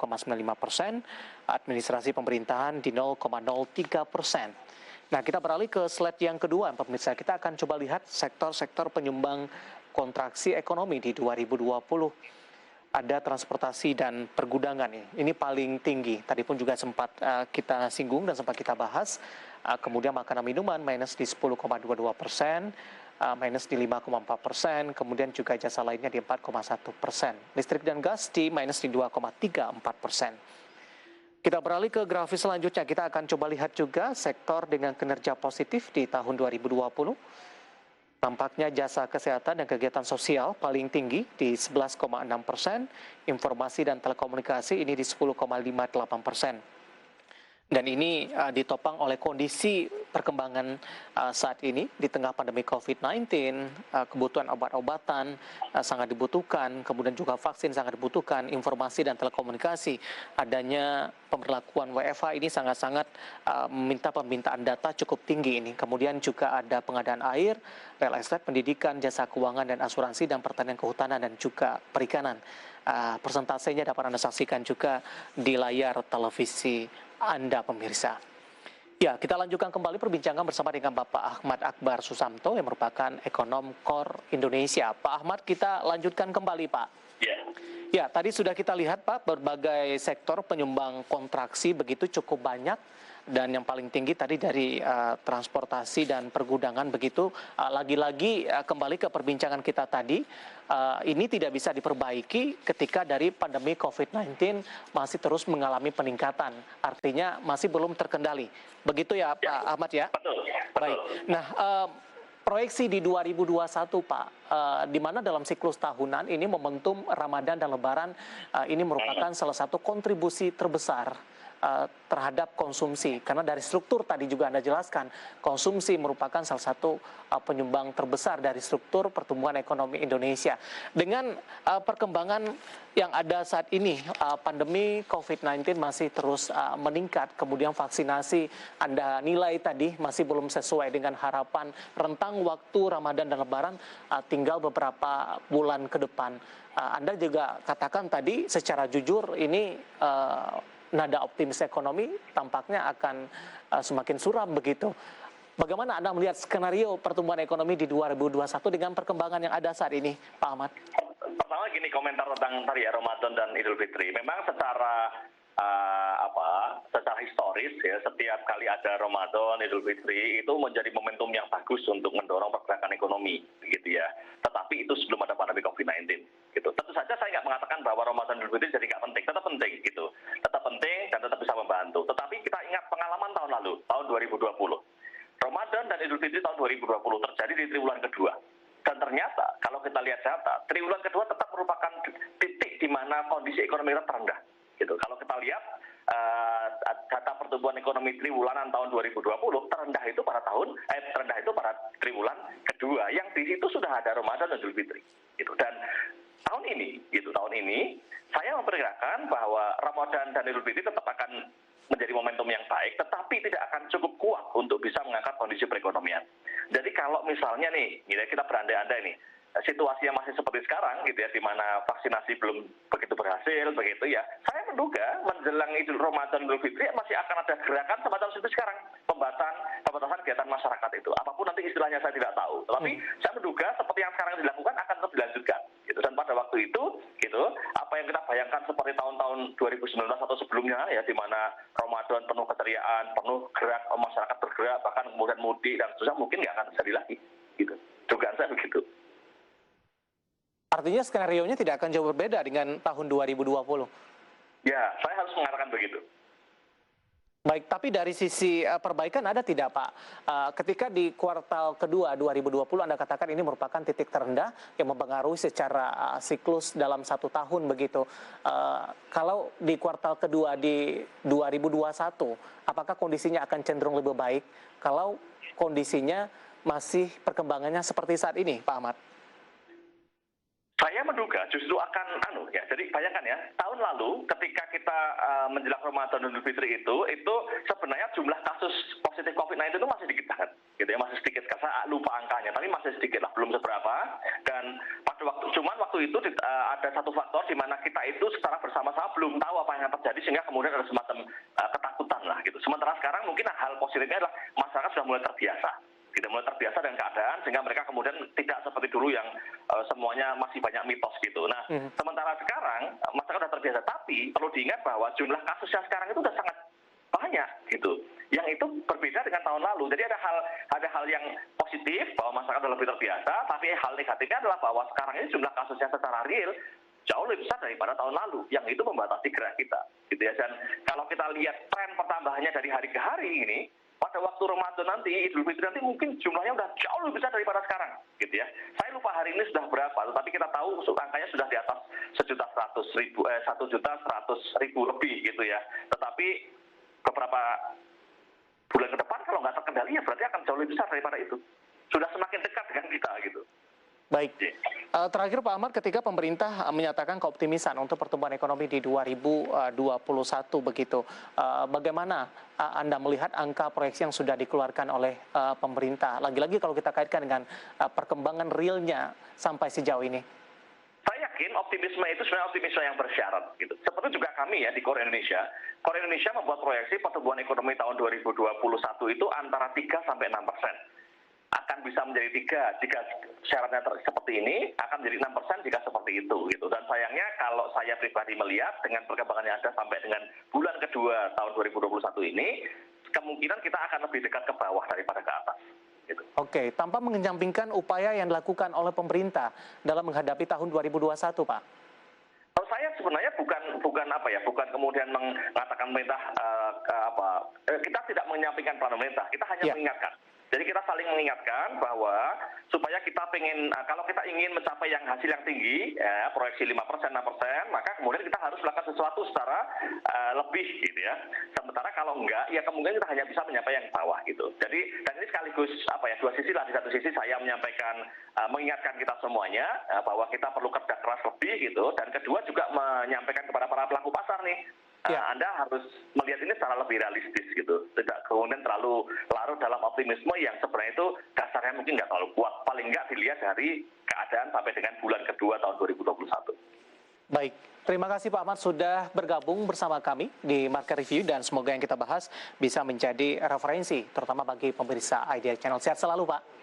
administrasi pemerintahan di 0,03%. Nah, kita beralih ke slide yang kedua, pemirsa. Kita akan coba lihat sektor-sektor penyumbang kontraksi ekonomi di 2020. Ada transportasi dan pergudangan ini paling tinggi. Tadi pun juga sempat kita singgung dan sempat kita bahas. Kemudian makanan minuman minus di 10,22%, minus di 5,4%. Kemudian juga jasa lainnya di 4,1%. Listrik dan gas di minus di 2,34%. Kita beralih ke grafis selanjutnya. Kita akan coba lihat juga sektor dengan kinerja positif di tahun 2020. Tampaknya jasa kesehatan dan kegiatan sosial paling tinggi di 11,6%, informasi dan telekomunikasi ini di 10,58%. Dan ini ditopang oleh kondisi perkembangan saat ini di tengah pandemi COVID-19, kebutuhan obat-obatan sangat dibutuhkan, kemudian juga vaksin sangat dibutuhkan, informasi dan telekomunikasi, adanya pemberlakuan WFH ini sangat-sangat meminta permintaan data cukup tinggi ini. Kemudian juga ada pengadaan air, real estate, pendidikan, jasa keuangan dan asuransi, dan pertanian kehutanan dan juga perikanan. Persentasenya dapat Anda saksikan juga di layar televisi Anda, pemirsa. Ya, kita lanjutkan kembali perbincangan bersama dengan Bapak Ahmad Akbar Susamto yang merupakan ekonom KOR Indonesia. Pak Ahmad, kita lanjutkan kembali, Pak. Ya, tadi sudah kita lihat, Pak, berbagai sektor penyumbang kontraksi begitu cukup banyak. Dan yang paling tinggi tadi dari transportasi dan pergudangan begitu. Lagi-lagi kembali ke perbincangan kita tadi, ini tidak bisa diperbaiki ketika dari pandemi COVID-19 masih terus mengalami peningkatan. Artinya masih belum terkendali. Begitu ya, Pak Ahmad ya? Betul. Baik. Nah, proyeksi di 2021, Pak, di mana dalam siklus tahunan ini momentum Ramadan dan Lebaran ini merupakan salah satu kontribusi terbesar terhadap konsumsi, karena dari struktur tadi juga Anda jelaskan, konsumsi merupakan salah satu penyumbang terbesar dari struktur pertumbuhan ekonomi Indonesia. Dengan perkembangan yang ada saat ini, pandemi COVID-19 masih terus meningkat, kemudian vaksinasi Anda nilai tadi masih belum sesuai dengan harapan, rentang waktu Ramadan dan Lebaran tinggal beberapa bulan ke depan. Anda juga katakan tadi secara jujur ini nada optimis ekonomi tampaknya akan semakin suram begitu. Bagaimana Anda melihat skenario pertumbuhan ekonomi di 2021 dengan perkembangan yang ada saat ini, Pak Ahmad? Pertama gini, komentar tentang tadi ya Ramadan dan Idul Fitri. Memang secara secara historis ya, setiap kali ada Ramadan, Idul Fitri itu menjadi momentum yang bagus untuk mendorong pergerakan ekonomi, gitu ya. Tetapi itu sebelum ada pandemi COVID-19, gitu. Tentu saja saya nggak mengatakan bahwa Ramadan dan Idul Fitri jadi nggak penting, tetap penting, gitu. Tetap penting dan tetap bisa membantu. Tetapi kita ingat pengalaman tahun lalu, tahun 2020. Ramadan dan Idul Fitri tahun 2020 terjadi di triwulan kedua. Dan ternyata kalau kita lihat data, triwulan kedua tetap merupakan titik di mana kondisi ekonomi kita terendah. Gitu. Kalau kita lihat data pertumbuhan ekonomi triwulanan tahun 2020 terendah itu pada triwulan kedua yang di situ sudah ada Ramadan dan Idul Fitri. Gitu. Dan tahun ini saya memperkirakan bahwa Ramadan dan Idul Fitri tetap akan menjadi momentum yang baik, tetapi tidak akan cukup kuat untuk bisa mengangkat kondisi perekonomian. Jadi kalau misalnya nih, kita berandai-andai nih, situasi yang masih seperti sekarang gitu ya, di mana vaksinasi belum begitu berhasil begitu ya, saya menduga menjelang Idul Ramadan Idul Fitri masih akan ada gerakan semacam seperti sekarang, pembatasan kegiatan masyarakat itu, apapun nanti istilahnya saya tidak tahu, tetapi saya menduga seperti yang sekarang dilakukan akan terus dilanjutkan gitu. Dan pada waktu itu gitu, apa yang kita bayangkan seperti tahun-tahun 2019 atau sebelumnya ya, di mana Ramadan penuh keceriaan, penuh gerak, masyarakat bergerak, bahkan kemudian mudik dan seterusnya, mungkin nggak akan terjadi lagi gitu. Dugaan saya begitu. Artinya skenario-nya tidak akan jauh berbeda dengan tahun 2020. Ya, saya harus mengatakan begitu. Baik, tapi dari sisi perbaikan ada tidak, Pak? Ketika di kuartal kedua 2020 Anda katakan ini merupakan titik terendah yang mempengaruhi secara siklus dalam satu tahun begitu. Kalau di kuartal kedua di 2021, apakah kondisinya akan cenderung lebih baik kalau kondisinya masih perkembangannya seperti saat ini, Pak Ahmad? Saya menduga justru akan ya. Jadi bayangkan ya, tahun lalu ketika kita menjelang Ramadan dan Idul Fitri itu sebenarnya jumlah kasus positif COVID-19 itu masih sedikit banget, gitu ya, masih sedikit. Saya lupa angkanya, tapi masih sedikit lah, belum seberapa. Dan pada waktu itu ada satu faktor di mana kita itu secara bersama-sama belum tahu apa yang akan terjadi, sehingga kemudian ada semacam ketakutan lah, gitu. Sementara sekarang mungkin hal positifnya adalah masyarakat sudah mulai terbiasa. Mulai terbiasa dengan keadaan, sehingga mereka kemudian tidak seperti dulu yang semuanya masih banyak mitos gitu. Nah, sementara sekarang masyarakat sudah terbiasa, tapi perlu diingat bahwa jumlah kasus yang sekarang itu sudah sangat banyak gitu. Yang itu berbeda dengan tahun lalu. Jadi ada hal yang positif bahwa masyarakat sudah lebih terbiasa, tapi hal negatifnya adalah bahwa sekarang ini jumlah kasusnya secara real jauh lebih besar daripada tahun lalu, yang itu membatasi gerak kita, gitu ya. Dan kalau kita lihat tren pertambahannya dari hari ke hari ini, pada waktu Ramadan nanti, Idul Fitri nanti mungkin jumlahnya udah jauh lebih besar daripada sekarang, gitu ya. Saya lupa hari ini sudah berapa, tapi kita tahu angkanya sudah di atas 1.100.000 lebih, gitu ya. Tetapi beberapa bulan ke depan kalau nggak terkendali ya berarti akan jauh lebih besar daripada itu. Sudah semakin dekat dengan kita, gitu. Baik, terakhir Pak Ahmad, ketika pemerintah menyatakan keoptimisan untuk pertumbuhan ekonomi di 2021 begitu, bagaimana Anda melihat angka proyeksi yang sudah dikeluarkan oleh pemerintah? Lagi-lagi kalau kita kaitkan dengan perkembangan realnya sampai sejauh ini. Saya yakin optimisme itu sebenarnya optimisme yang bersyarat, gitu. Seperti juga kami ya di Core Indonesia. Core Indonesia membuat proyeksi pertumbuhan ekonomi tahun 2021 itu antara 3 sampai 6%. Akan bisa menjadi 3 jika syaratnya seperti ini, akan menjadi 6% jika seperti itu, gitu. Dan sayangnya kalau saya pribadi melihat dengan perkembangan yang ada sampai dengan bulan kedua tahun 2021 ini, kemungkinan kita akan lebih dekat ke bawah daripada ke atas. Gitu. Oke, tanpa mengenyampingkan upaya yang dilakukan oleh pemerintah dalam menghadapi tahun 2021, Pak. Kalau saya sebenarnya bukan kemudian mengatakan pemerintah kita tidak menyampaikan peran pemerintah, kita hanya mengingatkan. Jadi kita saling mengingatkan bahwa supaya kita kalau kita ingin mencapai hasil yang tinggi, ya, proyeksi 5%, 6%, maka kemudian kita harus melakukan sesuatu secara lebih, gitu ya. Sementara kalau enggak, ya kemungkinan kita hanya bisa menyampaikan yang bawah, gitu. Jadi, dan ini sekaligus dua sisi lah. Di satu sisi saya menyampaikan, mengingatkan kita semuanya bahwa kita perlu kerja keras lebih, gitu. Dan kedua juga menyampaikan kepada para pelaku pasar nih. Anda harus melihat ini secara lebih realistis, gitu. Tidak kemudian terlalu larut dalam optimisme yang sebenarnya itu dasarnya mungkin nggak terlalu kuat. Paling nggak dilihat dari keadaan sampai dengan bulan kedua tahun 2021. Baik, terima kasih Pak Ahmad sudah bergabung bersama kami di Market Review dan semoga yang kita bahas bisa menjadi referensi terutama bagi pemirsa IDX Channel. Sehat selalu Pak.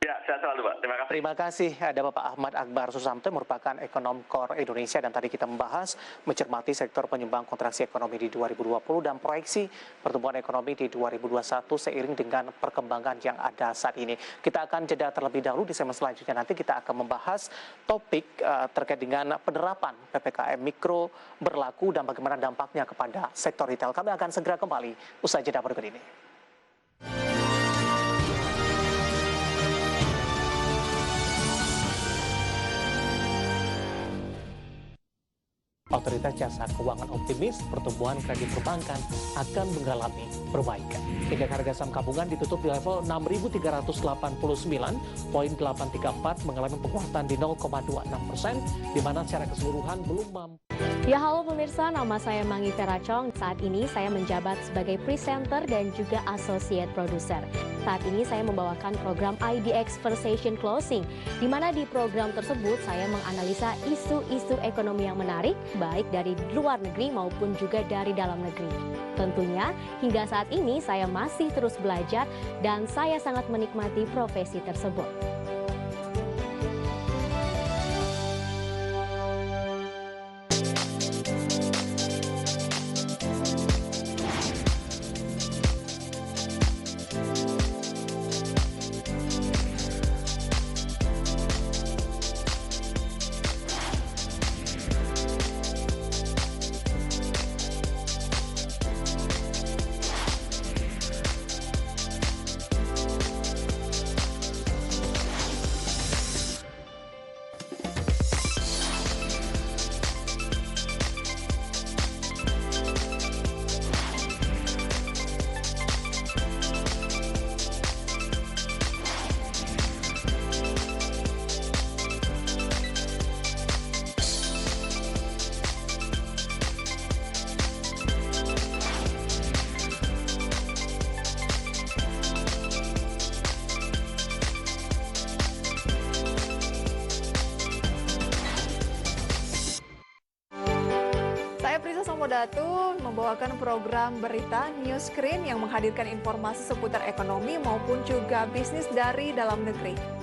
Ya, sehat selalu Pak. Terima kasih. Terima kasih. Ada Bapak Ahmad Akbar Susanto merupakan ekonom Core Indonesia dan tadi kita membahas mencermati sektor penyumbang kontraksi ekonomi di 2020 dan proyeksi pertumbuhan ekonomi di 2021 seiring dengan perkembangan yang ada saat ini. Kita akan jeda terlebih dahulu di segmen selanjutnya. Nanti kita akan membahas topik terkait dengan penerapan PPKM Mikro berlaku dan bagaimana dampaknya kepada sektor retail. Kami akan segera kembali usai jeda berikut ini. Otoritas Jasa Keuangan optimis pertumbuhan kredit perbankan akan mengalami perbaikan. Indeks harga saham gabungan ditutup di level 6.389,834 mengalami penguatan di 0,26%, di mana secara keseluruhan belum mampu. Ya halo pemirsa, nama saya Mangi Feracong. Saat ini saya menjabat sebagai presenter dan juga associate producer. Saat ini saya membawakan program IDX Conversation Closing, di mana di program tersebut saya menganalisa isu-isu ekonomi yang menarik, baik dari luar negeri maupun juga dari dalam negeri. Tentunya hingga saat ini saya masih terus belajar dan saya sangat menikmati profesi tersebut. Datu membawakan program berita News Screen yang menghadirkan informasi seputar ekonomi maupun juga bisnis dari dalam negeri.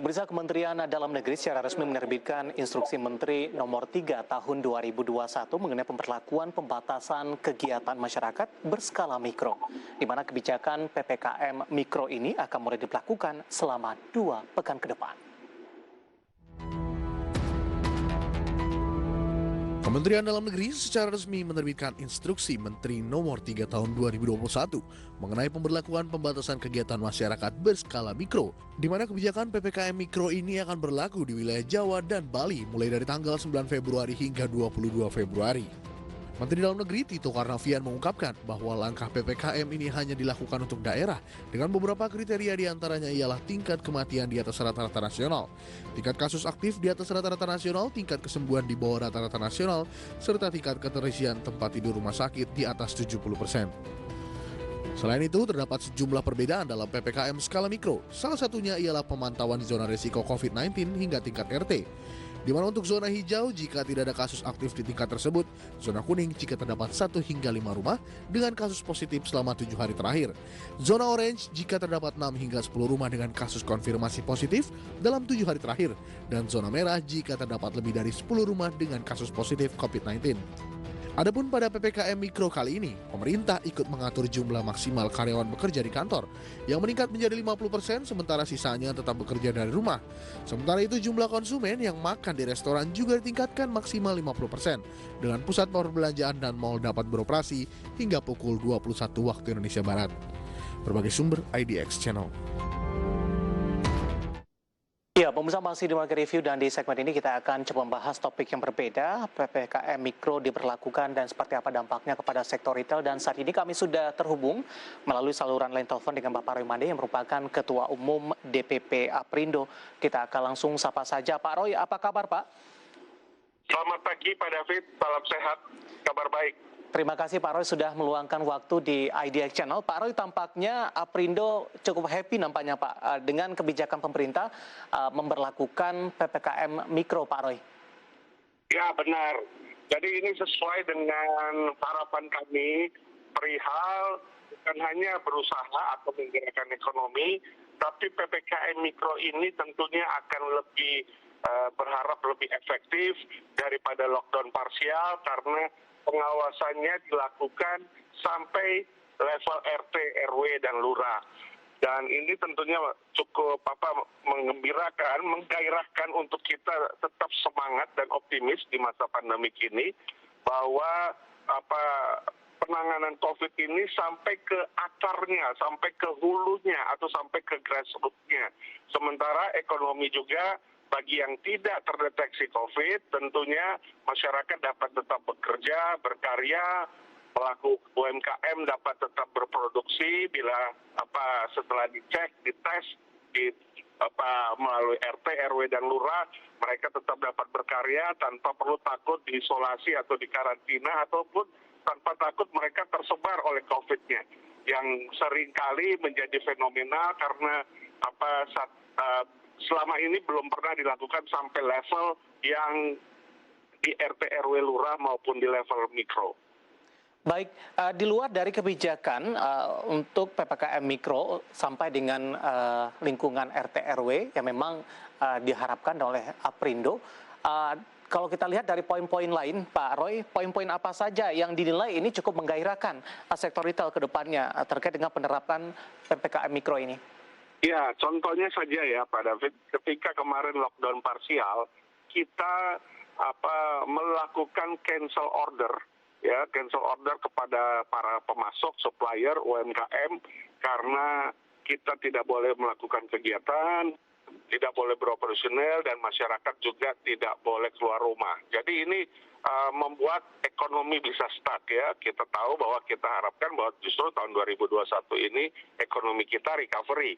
Pemirsa, Kementerian Dalam Negeri secara resmi menerbitkan Instruksi Menteri Nomor 3 Tahun 2021 mengenai pemberlakuan pembatasan kegiatan masyarakat berskala mikro, di mana kebijakan PPKM Mikro ini akan mulai diberlakukan selama 2 pekan ke depan. Kementerian Dalam Negeri secara resmi menerbitkan Instruksi Menteri Nomor 3 Tahun 2021 mengenai pemberlakuan pembatasan kegiatan masyarakat berskala mikro, di mana kebijakan PPKM Mikro ini akan berlaku di wilayah Jawa dan Bali mulai dari tanggal 9 Februari hingga 22 Februari. Menteri Dalam Negeri Tito Karnavian mengungkapkan bahwa langkah PPKM ini hanya dilakukan untuk daerah dengan beberapa kriteria, diantaranya ialah tingkat kematian di atas rata-rata nasional, tingkat kasus aktif di atas rata-rata nasional, tingkat kesembuhan di bawah rata-rata nasional, serta tingkat keterisian tempat tidur rumah sakit di atas 70%. Selain itu, terdapat sejumlah perbedaan dalam PPKM skala mikro. Salah satunya ialah pemantauan zona risiko COVID-19 hingga tingkat RT. Di mana untuk zona hijau jika tidak ada kasus aktif di tingkat tersebut, zona kuning jika terdapat 1 hingga 5 rumah dengan kasus positif selama 7 hari terakhir, zona orange jika terdapat 6 hingga 10 rumah dengan kasus konfirmasi positif dalam 7 hari terakhir, dan zona merah jika terdapat lebih dari 10 rumah dengan kasus positif COVID-19. Adapun pada PPKM Mikro kali ini, pemerintah ikut mengatur jumlah maksimal karyawan bekerja di kantor yang meningkat menjadi 50%, sementara sisanya tetap bekerja dari rumah. Sementara itu jumlah konsumen yang makan di restoran juga ditingkatkan maksimal 50%, dengan pusat perbelanjaan dan mal dapat beroperasi hingga pukul 21 waktu Indonesia Barat. Berbagai sumber IDX Channel. Ya, pemirsa, masih di Market Review dan di segmen ini kita akan coba membahas topik yang berbeda. PPKM Mikro diberlakukan dan seperti apa dampaknya kepada sektor retail. Dan saat ini kami sudah terhubung melalui saluran line telepon dengan Bapak Roy Mande yang merupakan Ketua Umum DPP Aprindo. Kita akan langsung sapa saja. Pak Roy, apa kabar Pak? Selamat pagi Pak David, salam sehat, kabar baik. Terima kasih Pak Roy sudah meluangkan waktu di IDX Channel. Pak Roy, tampaknya Aprindo cukup happy nampaknya Pak dengan kebijakan pemerintah memberlakukan PPKM Mikro, Pak Roy. Ya benar, jadi ini sesuai dengan harapan kami perihal bukan hanya berusaha atau menggerakkan ekonomi, tapi PPKM Mikro ini tentunya akan lebih berharap lebih efektif daripada lockdown parsial karena pengawasannya dilakukan sampai level RT, RW, dan lurah. Dan ini tentunya cukup menggembirakan, menggairahkan untuk kita tetap semangat dan optimis di masa pandemik ini bahwa penanganan COVID ini sampai ke akarnya, sampai ke hulunya atau sampai ke grassroots-nya. Sementara ekonomi juga bagi yang tidak terdeteksi COVID, tentunya masyarakat dapat tetap bekerja, berkarya, pelaku UMKM dapat tetap berproduksi bila setelah dicek, dites, melalui RT, RW, dan lurah, mereka tetap dapat berkarya tanpa perlu takut diisolasi atau dikarantina ataupun tanpa takut mereka tersebar oleh COVID-nya. Yang seringkali menjadi fenomenal karena selama ini belum pernah dilakukan sampai level yang di RT, RW, lurah maupun di level mikro. Baik, di luar dari kebijakan untuk PPKM Mikro sampai dengan lingkungan RT, RW yang memang diharapkan oleh Aprindo, kalau kita lihat dari poin-poin lain, Pak Roy, poin-poin apa saja yang dinilai ini cukup menggairahkan sektor retail ke depannya terkait dengan penerapan PPKM Mikro ini? Ya, contohnya saja ya Pak David, ketika kemarin lockdown parsial, kita melakukan cancel order kepada para pemasok, supplier, UMKM, karena kita tidak boleh melakukan kegiatan, tidak boleh beroperasional, dan masyarakat juga tidak boleh keluar rumah. Jadi ini membuat ekonomi bisa stuck ya. Kita tahu bahwa kita harapkan bahwa justru tahun 2021 ini ekonomi kita recovery.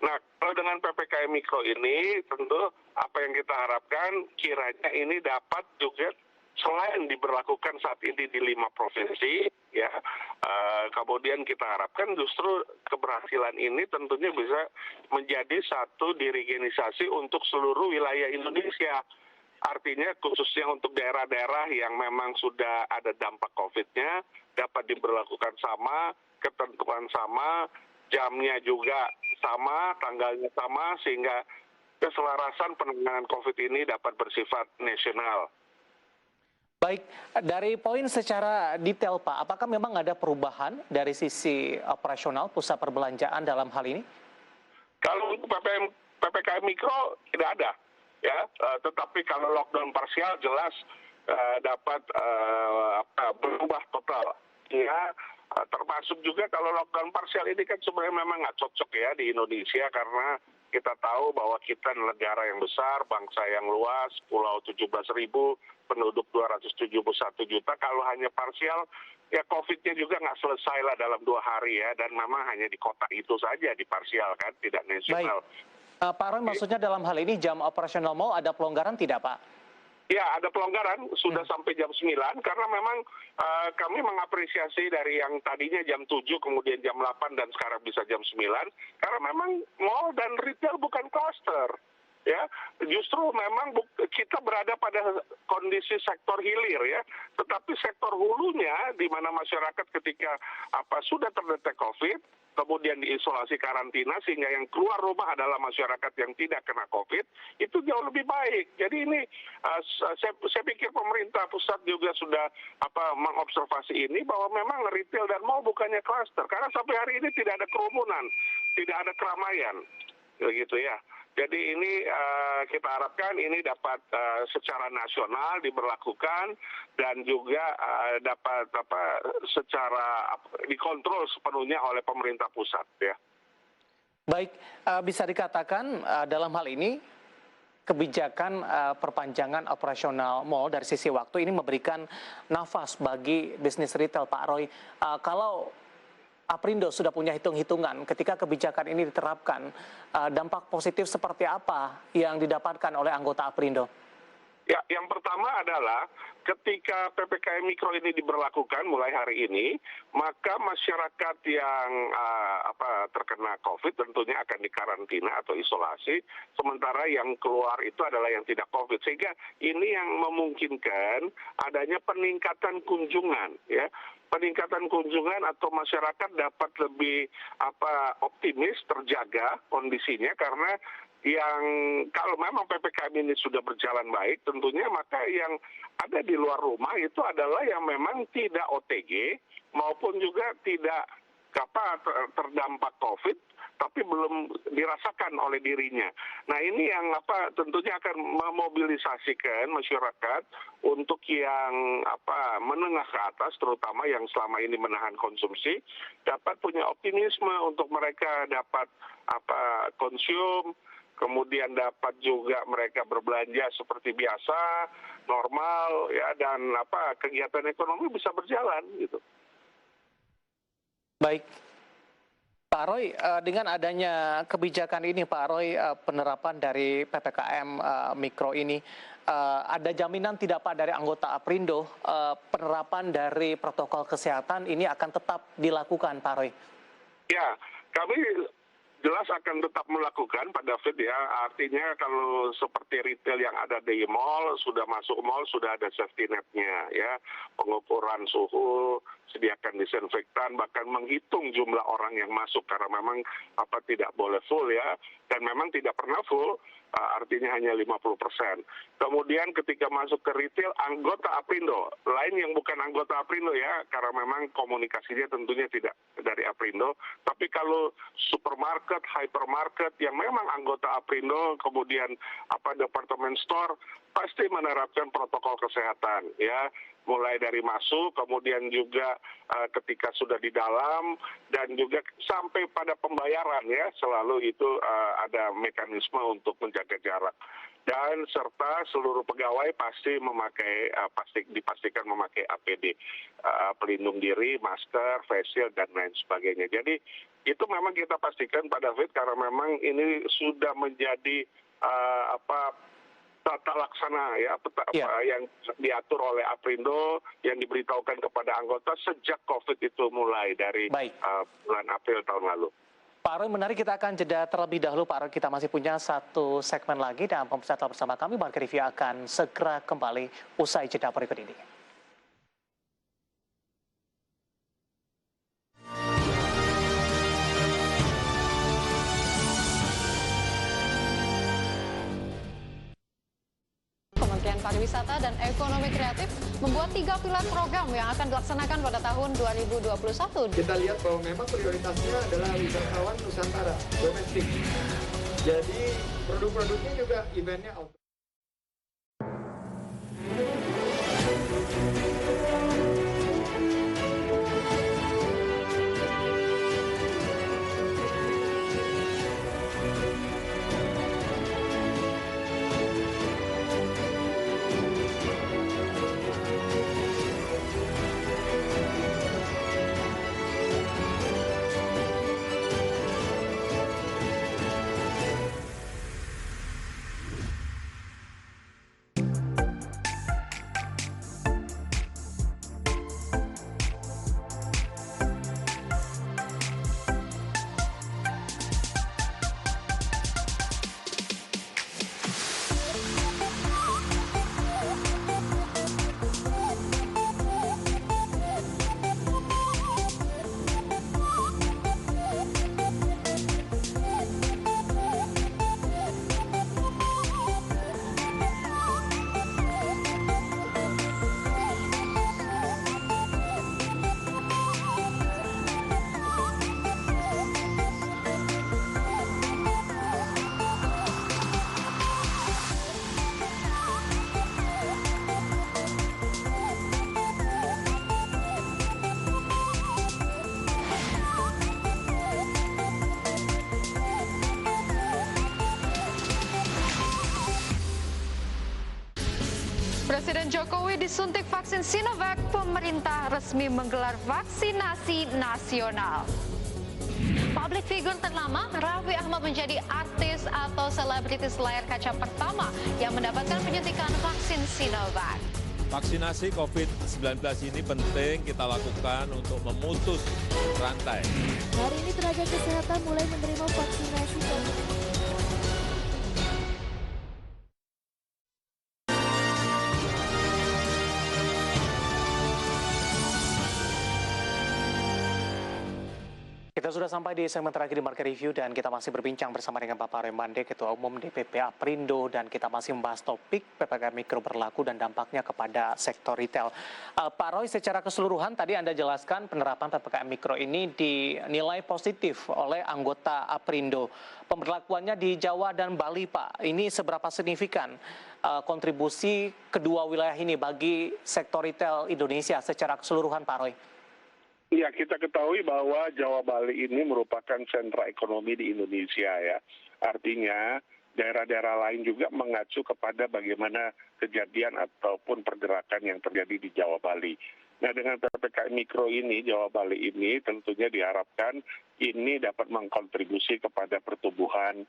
Nah, kalau dengan PPKM Mikro ini tentu apa yang kita harapkan kiranya ini dapat juga selain diberlakukan saat ini di 5 provinsi, ya, kemudian kita harapkan justru keberhasilan ini tentunya bisa menjadi satu dirigenisasi untuk seluruh wilayah Indonesia. Artinya khususnya untuk daerah-daerah yang memang sudah ada dampak COVID-nya dapat diberlakukan sama, ketentuan sama, jamnya juga sama, tanggalnya sama, sehingga keselarasan penanganan COVID ini dapat bersifat nasional. Baik, dari poin secara detail Pak, apakah memang ada perubahan dari sisi operasional pusat perbelanjaan dalam hal ini? Kalau untuk PPKM Mikro tidak ada, ya. Tetapi kalau lockdown parsial jelas dapat berubah total. Ya, termasuk juga kalau lockdown parsial ini kan sebenarnya memang nggak cocok ya di Indonesia karena kita tahu bahwa kita negara yang besar, bangsa yang luas, pulau 17.000, penduduk 271 juta. Kalau hanya parsial, ya COVID-nya juga nggak selesai lah dalam 2 hari ya. Dan memang hanya di kota itu saja di parsial kan, tidak nasional. Baik, Pak Roy, maksudnya dalam hal ini jam operasional mal ada pelonggaran tidak Pak? Ya, ada pelonggaran sudah sampai jam 9 karena memang kami mengapresiasi dari yang tadinya jam 7 kemudian jam 8 dan sekarang bisa jam 9 karena memang mall dan retail bukan cluster. Ya, justru memang kita berada pada kondisi sektor hilir ya, tetapi sektor hulunya di mana masyarakat ketika sudah terdetek COVID kemudian diisolasi karantina sehingga yang keluar rumah adalah masyarakat yang tidak kena COVID, itu jauh lebih baik. Jadi ini saya pikir pemerintah pusat juga sudah mengobservasi ini bahwa memang retail dan mall bukannya klaster karena sampai hari ini tidak ada kerumunan, tidak ada keramaian, begitu ya. Jadi ini kita harapkan ini dapat secara nasional diberlakukan dan juga dapat secara dikontrol sepenuhnya oleh pemerintah pusat ya. Baik, bisa dikatakan dalam hal ini kebijakan perpanjangan operasional mal dari sisi waktu ini memberikan nafas bagi bisnis retail Pak Roy. Kalau Aprindo sudah punya hitung-hitungan ketika kebijakan ini diterapkan, dampak positif seperti apa yang didapatkan oleh anggota Aprindo? Ya, yang pertama adalah ketika PPKM Mikro ini diberlakukan mulai hari ini, maka masyarakat yang terkena COVID tentunya akan dikarantina atau isolasi, sementara yang keluar itu adalah yang tidak COVID. Sehingga ini yang memungkinkan adanya peningkatan kunjungan, ya. Peningkatan kunjungan atau masyarakat dapat lebih optimis terjaga kondisinya karena yang kalau memang PPKM ini sudah berjalan baik tentunya maka yang ada di luar rumah itu adalah yang memang tidak OTG maupun juga tidak terdampak COVID tapi belum dirasakan oleh dirinya. Nah ini yang tentunya akan memobilisasikan masyarakat untuk yang menengah ke atas terutama yang selama ini menahan konsumsi dapat punya optimisme untuk mereka dapat konsum, kemudian dapat juga mereka berbelanja seperti biasa, normal ya dan kegiatan ekonomi bisa berjalan gitu. Baik. Pak Roy, dengan adanya kebijakan ini, Pak Roy, penerapan dari PPKM Mikro ini, ada jaminan tidak Pak dari anggota Aprindo, penerapan dari protokol kesehatan ini akan tetap dilakukan, Pak Roy? Ya, kami jelas akan tetap melakukan Pak David ya, artinya kalau seperti retail yang ada di mall, sudah masuk mall, sudah ada safety net-nya ya, pengukuran suhu, sediakan disinfektan, bahkan menghitung jumlah orang yang masuk karena memang tidak boleh full ya, dan memang tidak pernah full, artinya hanya 50%. Kemudian ketika masuk ke retail, anggota Aprindo, lain yang bukan anggota Aprindo ya, karena memang komunikasinya tentunya tidak dari Aprindo, tapi kalau supermarket, hypermarket yang memang anggota Aprindo, kemudian department store, pasti menerapkan protokol kesehatan ya, mulai dari masuk, kemudian juga ketika sudah di dalam, dan juga sampai pada pembayaran ya, selalu itu ada mekanisme untuk menjaga jarak. Dan serta seluruh pegawai pasti dipastikan memakai APD, pelindung diri, masker, face shield, dan lain sebagainya. Jadi itu memang kita pastikan Pak David karena memang ini sudah menjadi tata laksana ya, yang diatur oleh Aprindo yang diberitahukan kepada anggota sejak COVID itu mulai dari bulan April tahun lalu. Pak Roy, menarik, kita akan jeda terlebih dahulu Pak Roy, kita masih punya satu segmen lagi dan pemirsa tetap bersama kami, Market Review akan segera kembali usai jeda berikut ini. pariwisata dan ekonomi kreatif membuat 3 pilar program yang akan dilaksanakan pada tahun 2021. Kita lihat bahwa memang prioritasnya adalah wisatawan Nusantara, domestik. Jadi produk-produknya juga eventnya outdoor. Presiden Jokowi disuntik vaksin Sinovac, pemerintah resmi menggelar vaksinasi nasional. Public figure ternama Raffi Ahmad menjadi artis atau selebritis layar kaca pertama yang mendapatkan penyuntikan vaksin Sinovac. Vaksinasi COVID-19 ini penting kita lakukan untuk memutus rantai. Hari ini tenaga kesehatan mulai menerima vaksinasi COVID-19. Kita sudah sampai di segmen terakhir di Market Review dan kita masih berbincang bersama dengan Bapak Remande, Ketua Umum DPP Aprindo, dan kita masih membahas topik PPKM Mikro berlaku dan dampaknya kepada sektor retail. Pak Roy, secara keseluruhan tadi Anda jelaskan penerapan PPKM Mikro ini dinilai positif oleh anggota Aprindo. Pemberlakuannya di Jawa dan Bali, Pak, ini seberapa signifikan kontribusi kedua wilayah ini bagi sektor retail Indonesia secara keseluruhan, Pak Roy? Ya, kita ketahui bahwa Jawa Bali ini merupakan sentra ekonomi di Indonesia ya. Artinya daerah-daerah lain juga mengacu kepada bagaimana kejadian ataupun pergerakan yang terjadi di Jawa Bali. Nah, dengan PPKM Mikro ini, Jawa Bali ini tentunya diharapkan ini dapat mengkontribusi kepada pertumbuhan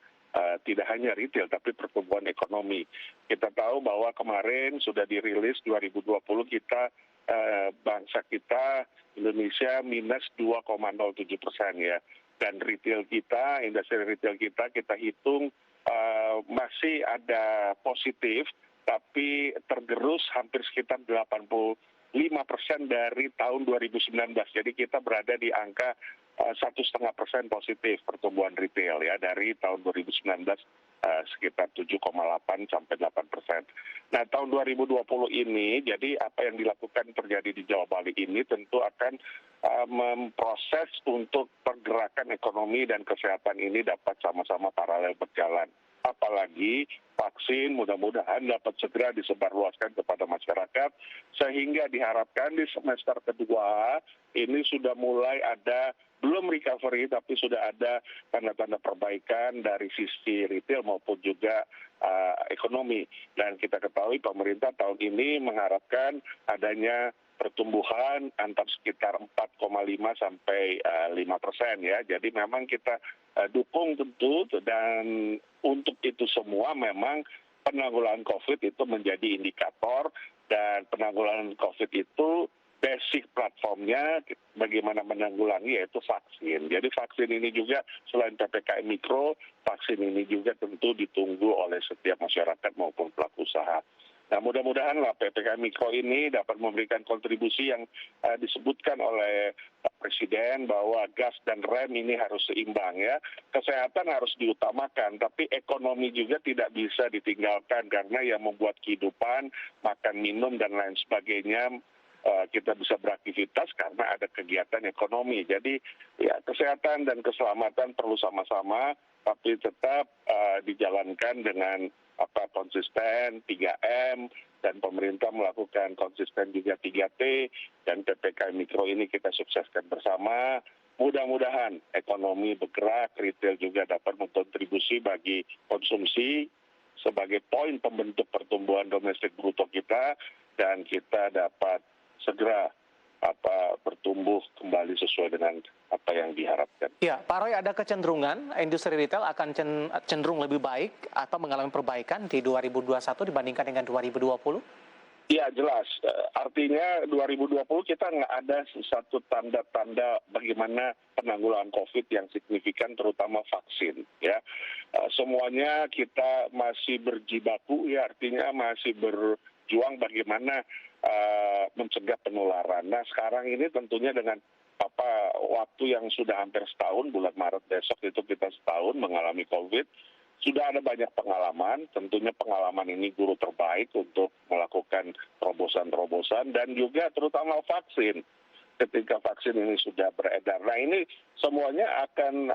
tidak hanya retail tapi pertumbuhan ekonomi. Kita tahu bahwa kemarin sudah dirilis 2020 kita bangsa kita Indonesia minus 2,07% ya, dan retail kita, industri retail kita hitung masih ada positif, tapi tergerus hampir sekitar 85% dari tahun 2019. Jadi kita berada di angka 1,5% positif pertumbuhan retail ya dari tahun 2019 sekitar 7,8 sampai 8%. Nah, tahun 2020 ini, jadi apa yang dilakukan terjadi di Jawa Bali ini tentu akan memproses untuk pergerakan ekonomi dan kesehatan ini dapat sama-sama paralel berjalan. Apalagi vaksin mudah-mudahan dapat segera disebarluaskan kepada masyarakat, sehingga diharapkan di semester kedua ini sudah mulai ada, belum recovery tapi sudah ada tanda-tanda perbaikan dari sisi retail maupun juga ekonomi. Dan kita ketahui pemerintah tahun ini mengharapkan adanya pertumbuhan antar sekitar 4,5 sampai 5% ya. Jadi memang kita dukung tentu, dan untuk itu semua memang penanggulangan COVID itu menjadi indikator, dan penanggulangan COVID itu basic platformnya bagaimana menanggulangi yaitu vaksin. Jadi vaksin ini juga selain PPKM Mikro, vaksin ini juga tentu ditunggu oleh setiap masyarakat maupun pelaku usaha. Nah, mudah-mudahanlah PPKM Mikro ini dapat memberikan kontribusi yang disebutkan oleh Pak Presiden bahwa gas dan rem ini harus seimbang ya. Kesehatan harus diutamakan, tapi ekonomi juga tidak bisa ditinggalkan karena yang membuat kehidupan, makan, minum, dan lain sebagainya kita bisa beraktivitas karena ada kegiatan ekonomi. Jadi ya kesehatan dan keselamatan perlu sama-sama, tapi tetap dijalankan dengan konsisten 3M, dan pemerintah melakukan konsisten juga 3T, dan PPKM Mikro ini kita sukseskan bersama. Mudah-mudahan ekonomi bergerak, retail juga dapat berkontribusi bagi konsumsi sebagai poin pembentuk pertumbuhan domestik bruto kita, dan kita dapat segera bertumbuh kembali sesuai dengan apa yang diharapkan. Ya, Pak Roy, ada kecenderungan industri retail akan cenderung lebih baik atau mengalami perbaikan di 2021 dibandingkan dengan 2020? Iya, jelas. Artinya 2020 kita nggak ada satu tanda-tanda bagaimana penanggulangan COVID yang signifikan, terutama vaksin. Ya, semuanya kita masih berjibaku, ya artinya masih berjuang bagaimana mencegah penularan. Nah, sekarang ini tentunya dengan waktu yang sudah hampir setahun, bulan Maret besok itu kita setahun mengalami COVID, sudah ada banyak pengalaman. Tentunya pengalaman ini guru terbaik untuk melakukan terobosan-terobosan dan juga terutama vaksin. Ketika vaksin ini sudah beredar, nah ini semuanya akan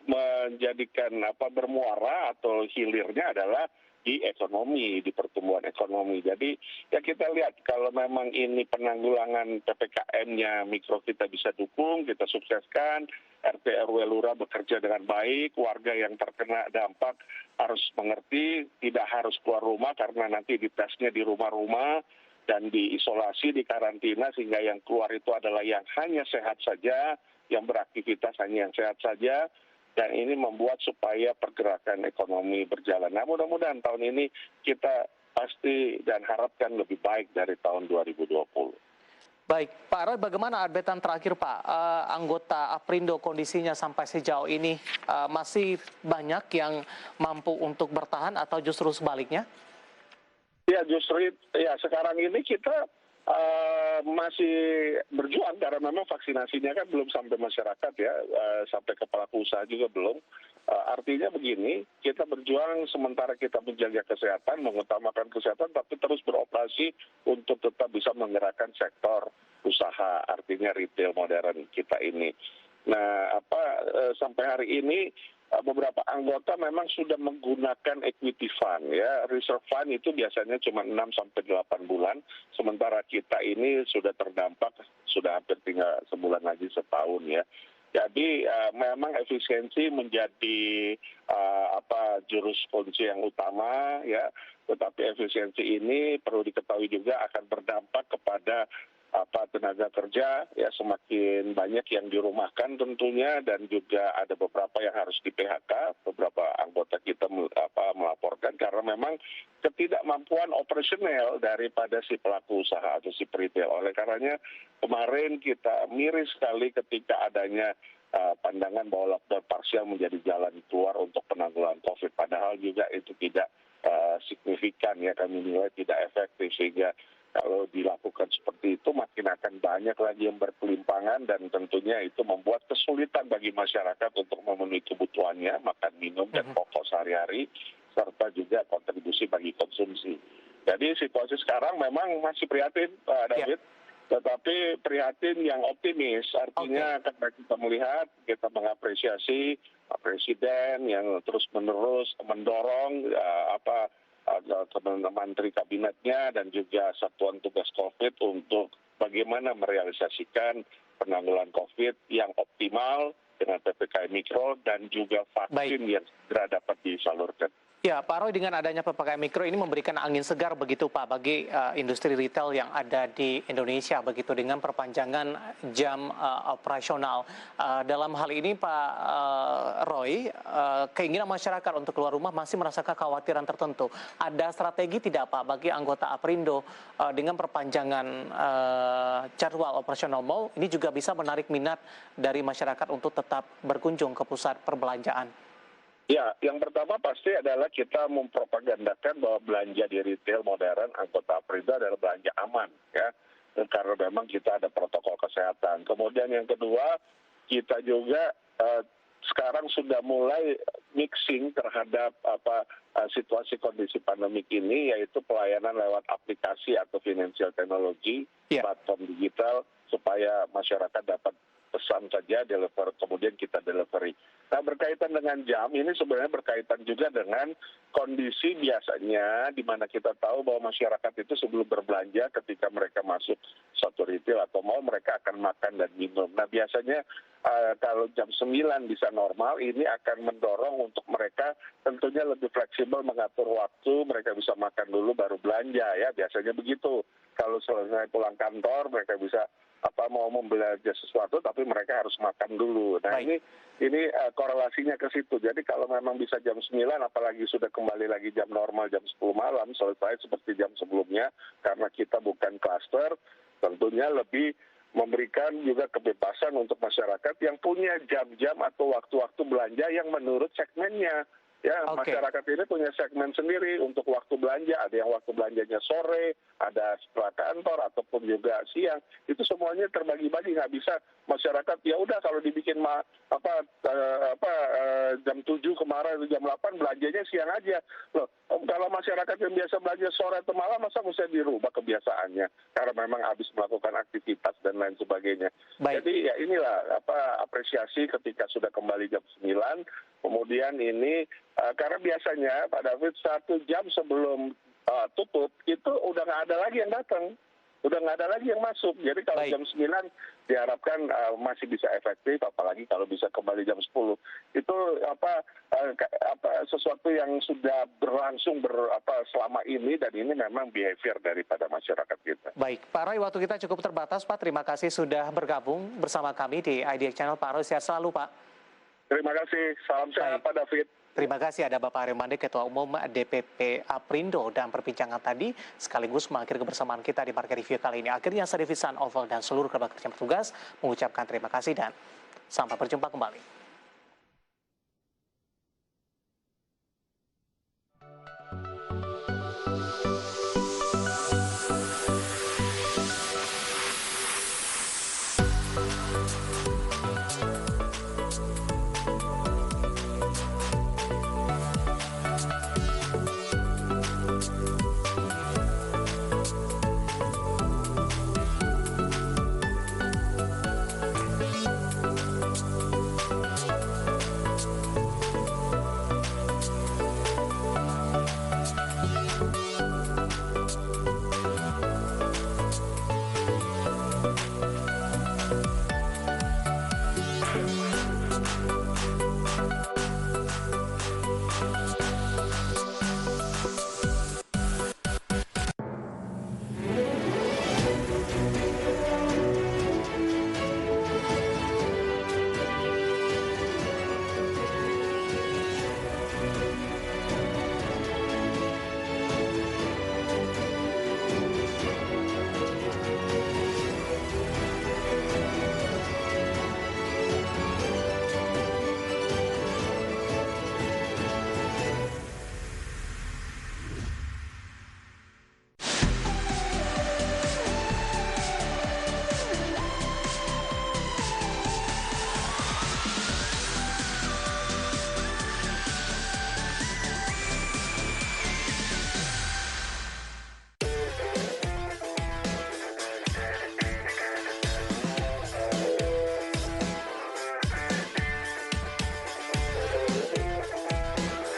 menjadikan bermuara atau hilirnya adalah di ekonomi, di pertumbuhan ekonomi. Jadi ya kita lihat kalau memang ini penanggulangan PPKM-nya Mikro kita bisa dukung, kita sukseskan, RT RW Lurah bekerja dengan baik, warga yang terkena dampak harus mengerti, tidak harus keluar rumah karena nanti ditesnya di rumah-rumah dan diisolasi, di karantina, sehingga yang keluar itu adalah yang hanya sehat saja, yang beraktivitas hanya yang sehat saja. Dan ini membuat supaya pergerakan ekonomi berjalan. Nah, mudah-mudahan tahun ini kita pasti dan harapkan lebih baik dari tahun 2020. Baik, Pak Roy, bagaimana update terakhir Pak? Anggota Aprindo kondisinya sampai sejauh ini masih banyak yang mampu untuk bertahan atau justru sebaliknya? Ya, justru ya sekarang ini kita masih berjuang karena memang vaksinasinya kan belum sampai masyarakat ya, sampai ke pelaku usaha juga belum. Artinya begini, kita berjuang sementara kita menjaga kesehatan, mengutamakan kesehatan, tapi terus beroperasi untuk tetap bisa menggerakkan sektor usaha, artinya retail modern kita ini. Nah, sampai hari ini beberapa anggota memang sudah menggunakan equity fund ya. Reserve fund itu biasanya cuma 6 sampai 8 bulan, sementara kita ini sudah terdampak sudah hampir tinggal sebulan lagi, setahun ya. Jadi memang efisiensi menjadi jurus kunci yang utama ya. Tetapi efisiensi ini perlu diketahui juga akan berdampak kepada tenaga kerja ya, semakin banyak yang dirumahkan tentunya, dan juga ada beberapa yang harus di PHK. Beberapa anggota kita melaporkan karena memang ketidakmampuan operasional daripada si pelaku usaha atau si retail. Oleh karenanya kemarin kita miris sekali ketika adanya pandangan bahwa lockdown parsial menjadi jalan keluar untuk penanggulangan COVID. Padahal juga itu tidak signifikan ya, kami nilai tidak efektif, sehingga kalau dilakukan seperti itu makin akan banyak lagi yang berkelimpangan, dan tentunya itu membuat kesulitan bagi masyarakat untuk memenuhi kebutuhannya, makan, minum, dan pokok sehari-hari, serta juga kontribusi bagi konsumsi. Jadi situasi sekarang memang masih prihatin, Pak David, tetapi prihatin yang optimis. Artinya karena kita melihat, kita mengapresiasi Pak Presiden yang terus-menerus mendorong Menteri Kabinetnya dan juga Satuan Tugas COVID untuk bagaimana merealisasikan penanggulangan COVID yang optimal dengan PPKM Mikro dan juga vaksin yang segera dapat disalurkan. Ya, Pak Roy, dengan adanya PPKM Mikro ini memberikan angin segar begitu Pak bagi industri retail yang ada di Indonesia begitu, dengan perpanjangan jam operasional. Dalam hal ini Pak Roy, keinginan masyarakat untuk keluar rumah masih merasakan kekhawatiran tertentu. Ada strategi tidak Pak bagi anggota Aprindo dengan perpanjangan jadwal operasional mal ini juga bisa menarik minat dari masyarakat untuk tetap berkunjung ke pusat perbelanjaan? Ya, yang pertama pasti adalah kita mempropagandakan bahwa belanja di retail modern anggota APRIndo adalah belanja aman, ya, karena memang kita ada protokol kesehatan. Kemudian yang kedua, kita juga sekarang sudah mulai mixing terhadap situasi kondisi pandemik ini, yaitu pelayanan lewat aplikasi atau financial technology, platform digital, supaya masyarakat dapat pesan saja, deliver, kemudian kita delivery. Nah, berkaitan dengan jam, ini sebenarnya berkaitan juga dengan kondisi biasanya, di mana kita tahu bahwa masyarakat itu sebelum berbelanja, ketika mereka masuk suatu retail atau mall, mereka akan makan dan minum. Nah, biasanya kalau jam 9 bisa normal, ini akan mendorong untuk mereka tentunya lebih fleksibel mengatur waktu, mereka bisa makan dulu baru belanja, ya, biasanya begitu. Kalau selesai pulang kantor, mereka bisa mau membelanja sesuatu, tapi mereka harus makan dulu. Nah, ini korelasinya ke situ. Jadi kalau memang bisa jam 9, apalagi sudah kembali lagi jam normal jam 10 malam, selesai seperti jam sebelumnya, karena kita bukan klaster, tentunya lebih memberikan juga kebebasan untuk masyarakat yang punya jam-jam atau waktu-waktu belanja yang menurut segmennya. Ya, masyarakat ini punya segmen sendiri untuk waktu belanja. Ada yang waktu belanjanya sore, ada setelah kantor, ataupun juga siang. Itu semuanya terbagi-bagi, nggak bisa masyarakat, ya udah kalau dibikin jam 7 kemarin, jam 8, belanjanya siang aja. Loh, kalau masyarakat yang biasa belanja sore atau malam, masa mesti dirubah kebiasaannya? Karena memang habis melakukan aktivitas dan lain sebagainya. Jadi ya inilah apresiasi ketika sudah kembali jam 9, kemudian ini karena biasanya Pak David 1 jam sebelum tutup itu udah nggak ada lagi yang datang, udah nggak ada lagi yang masuk. Jadi kalau jam 9 diharapkan masih bisa efektif, apalagi kalau bisa kembali jam 10. Itu sesuatu yang sudah berlangsung selama ini, dan ini memang behavior daripada masyarakat kita. Baik, Pak Roy, waktu kita cukup terbatas, Pak. Terima kasih sudah bergabung bersama kami di IDX Channel. Pak Roy, sehat selalu, Pak. Terima kasih, salam sehat Pak David. Terima kasih, ada Bapak Aryo, Ketua Umum DPP APRIndo, dan perbincangan tadi sekaligus mengakhiri kebersamaan kita di Market Review kali ini. Akhirnya saya David San Oval dan seluruh kerabat kerja petugas mengucapkan terima kasih dan sampai berjumpa kembali.